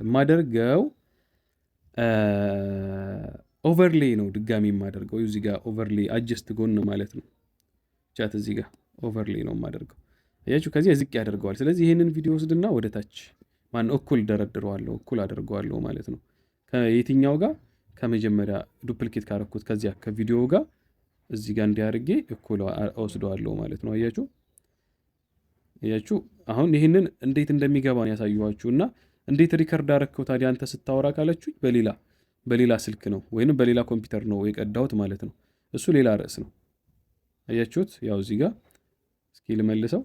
A: የማደርገው ኦቨርሌይ ነው ድጋሚ የማደርገው። እዚህ ጋር ኦቨርሌይ አጀስት ጎን ማለት ነው። ቻት እዚህ ጋር ኦቨርሌይ ነው የማደርገው። አያችሁ? ከዚህ ዝቅ ያደርገዋል። ስለዚህ ይሄንን ቪዲዮ ወስድና ወደ ታች እኩል ደረድረዋለሁ፣ እኩል አደርገዋለሁ ማለት ነው። ከየትኛው ጋር? ከመጀመሪያ ዱፕሊኬት ካረኩት ከዚያ ከቪዲዮ ጋር እዚህ ጋር እንዲያርጌ እኩል ወስደዋለሁ ማለት ነው። አያችሁ? አሁን ይህንን እንዴት እንደሚገባ ነው ያሳየኋችሁና እንዴት ሪከርድ አረከው ታዲያ አንተ ስታወራ ካላችሁ በሌላ ስልክ ነው ወይንም በሌላ ኮምፒውተር ነው የቀዳሁት ማለት ነው። እሱ ሌላ ርዕስ ነው። አያችሁት? ያው እዚህ ጋር እስኪ ልመልሰው።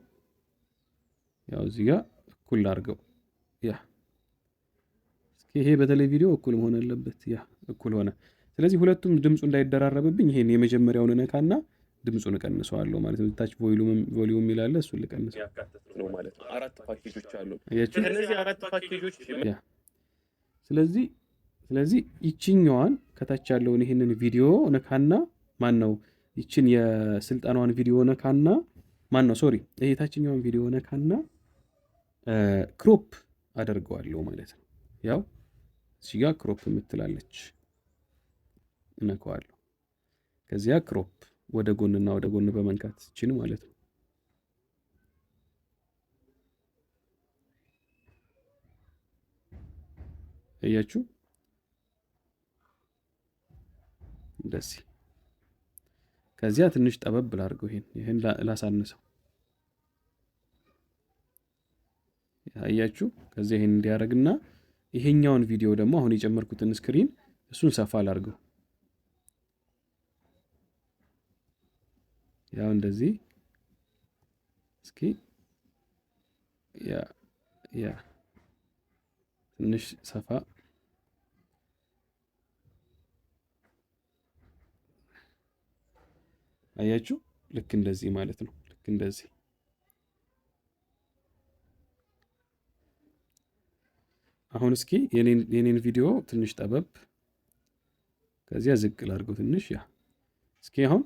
A: ያው እዚህ ጋር እኩል አድርገው። ያ እስኪ ይሄ በተለይ ቪዲዮ እኩል መሆን አለበት። ያ እኩል ሆነ። ስለዚህ ሁለቱም ድምፁ እንዳይደራረብብኝ ይሄን የመጀመሪያውን ነካና ድምፁን እቀንሰዋለሁ ማለት ነው። ታች ቮሊዩም ይላል፣ እሱን ልቀንሰው ነው ማለት ነው። 4 ፓኬጆች አሉ።
B: እነዚህ 4 ፓኬጆች
A: ስለዚህ ይችኛዋን ከታች ያለውን ይሄንን ቪዲዮ ነካና ይችን የስልጠናዋን ቪዲዮ ነካና ይሄ ታችኛውን ቪዲዮ ነካና ክሮፕ አደርገዋለሁ ማለት ነው። ያው እዚህ ጋር ክሮፕ የምትላለች እነካዋለሁ። ከዚያ ክሮፕ ወደ ጎንና ወደ ጎን በመንካት ይችን ማለት ነው። እያችሁ እንደዚህ። ከዚያ ትንሽ ጠበብ ላድርገው፣ ይሄን ላሳንሰው። አያችሁ? ከዚያ ይሄን እንዲያደርግና ይሄኛውን ቪዲዮ ደግሞ አሁን የጨመርኩትን ስክሪን እሱን ሰፋ ላድርገው። ያው እንደዚህ እስኪ ያ ትንሽ ሰፋ አያችሁ? ልክ እንደዚህ ማለት ነው። ልክ እንደዚህ አሁን እስኪ የኔን ቪዲዮ ትንሽ ጠበብ ከዚያ ዝቅ ላድርገው ትንሽ። ያ እስኪ አሁን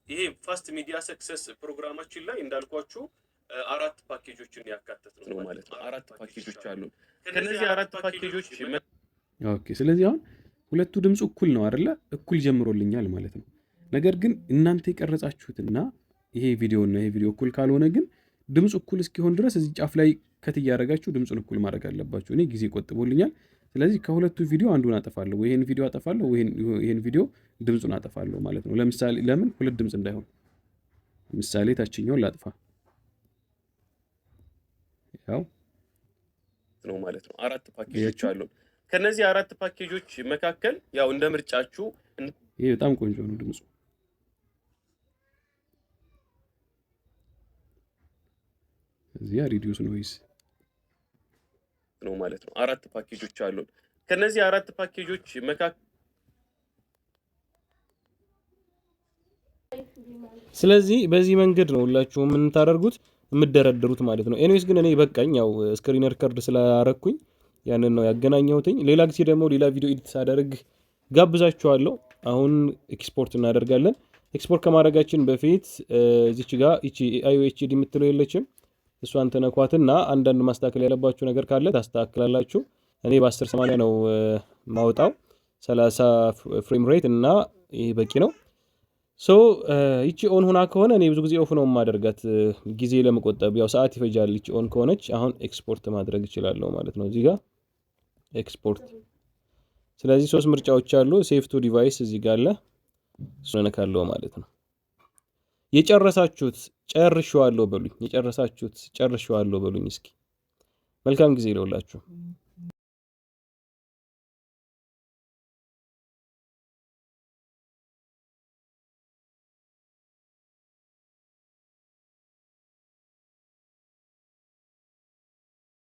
B: ይሄ ፋስት ሚዲያ ሰክሰስ ፕሮግራማችን ላይ እንዳልኳችሁ 4 ፓኬጆችን ያካተተ ነው ማለት ነው። 4 ፓኬጆች አሉ። ከነዚህ 4 ፓኬጆች
A: ኦኬ። ስለዚህ አሁን ሁለቱ ድምፅ እኩል ነው አይደለ? እኩል ጀምሮልኛል ማለት ነው። ነገር ግን እናንተ የቀረጻችሁትና ይሄ ቪዲዮና ይሄ ቪዲዮ እኩል ካልሆነ ግን ድምፅ እኩል እስኪሆን ድረስ እዚህ ጫፍ ላይ ከት እያደረጋችሁ ድምፁን እኩል ማድረግ አለባችሁ። እኔ ጊዜ ቆጥቦልኛል። ስለዚህ ከሁለቱ ቪዲዮ አንዱን አጠፋለሁ፣ ወይ ይሄን ቪዲዮ አጠፋለሁ፣ ወይ ይሄን ቪዲዮ ድምፁን አጠፋለሁ ማለት ነው። ለምሳሌ ለምን ሁለት ድምፅ እንዳይሆን ምሳሌ ታችኛውን ላጥፋ ያው
B: ነው ማለት ነው። 4 ፓኬጆች አሉ። ከነዚህ 4 ፓኬጆች መካከል ያው እንደ ምርጫችሁ
A: ይሄ በጣም ቆንጆ ነው ድምፁ። እዚያ ሪዲዩስ ኖይዝ
B: ነው ማለት ነው። 4 ፓኬጆች አሉ። ከነዚህ 4 ፓኬጆች መካከል
A: ስለዚህ በዚህ መንገድ ነው ሁላችሁም ምን ታደርጉት የምትደረደሩት ማለት ነው። ኤኒዌይስ ግን እኔ በቃኝ ያው ስክሪን ሪከርድ ስላረኩኝ ያንን ነው ያገናኘሁትኝ። ሌላ ጊዜ ደግሞ ሌላ ቪዲዮ ኤዲት ሳደርግ ጋብዛችኋለሁ። አሁን ኤክስፖርት እናደርጋለን። ኤክስፖርት ከማድረጋችን በፊት እዚች ጋር እቺ IOHD የምትለው የለችም እሷን ተነኳትና አንዳንድ ማስተካከል ያለባችሁ ነገር ካለ ታስተካክላላችሁ። እኔ በ1080 ነው ማውጣው 30 ፍሬም ሬት እና ይሄ በቂ ነው። ሶ ይቺ ኦን ሆና ከሆነ እኔ ብዙ ጊዜ ኦፍ ነው ማደርጋት ጊዜ ለመቆጠብ ያው ሰዓት ይፈጃል። ይቺ ኦን ከሆነች አሁን ኤክስፖርት ማድረግ እችላለሁ ማለት ነው። እዚህ ጋር ኤክስፖርት። ስለዚህ 3 ምርጫዎች አሉ። ሴቭ ቱ ዲቫይስ እዚህ ጋር አለ። እሱን እነካለሁ ማለት ነው። የጨረሳችሁት ጨርሻለሁ በሉኝ። የጨረሳችሁት ጨርሻለሁ በሉኝ። እስኪ መልካም ጊዜ ይለውላችሁ።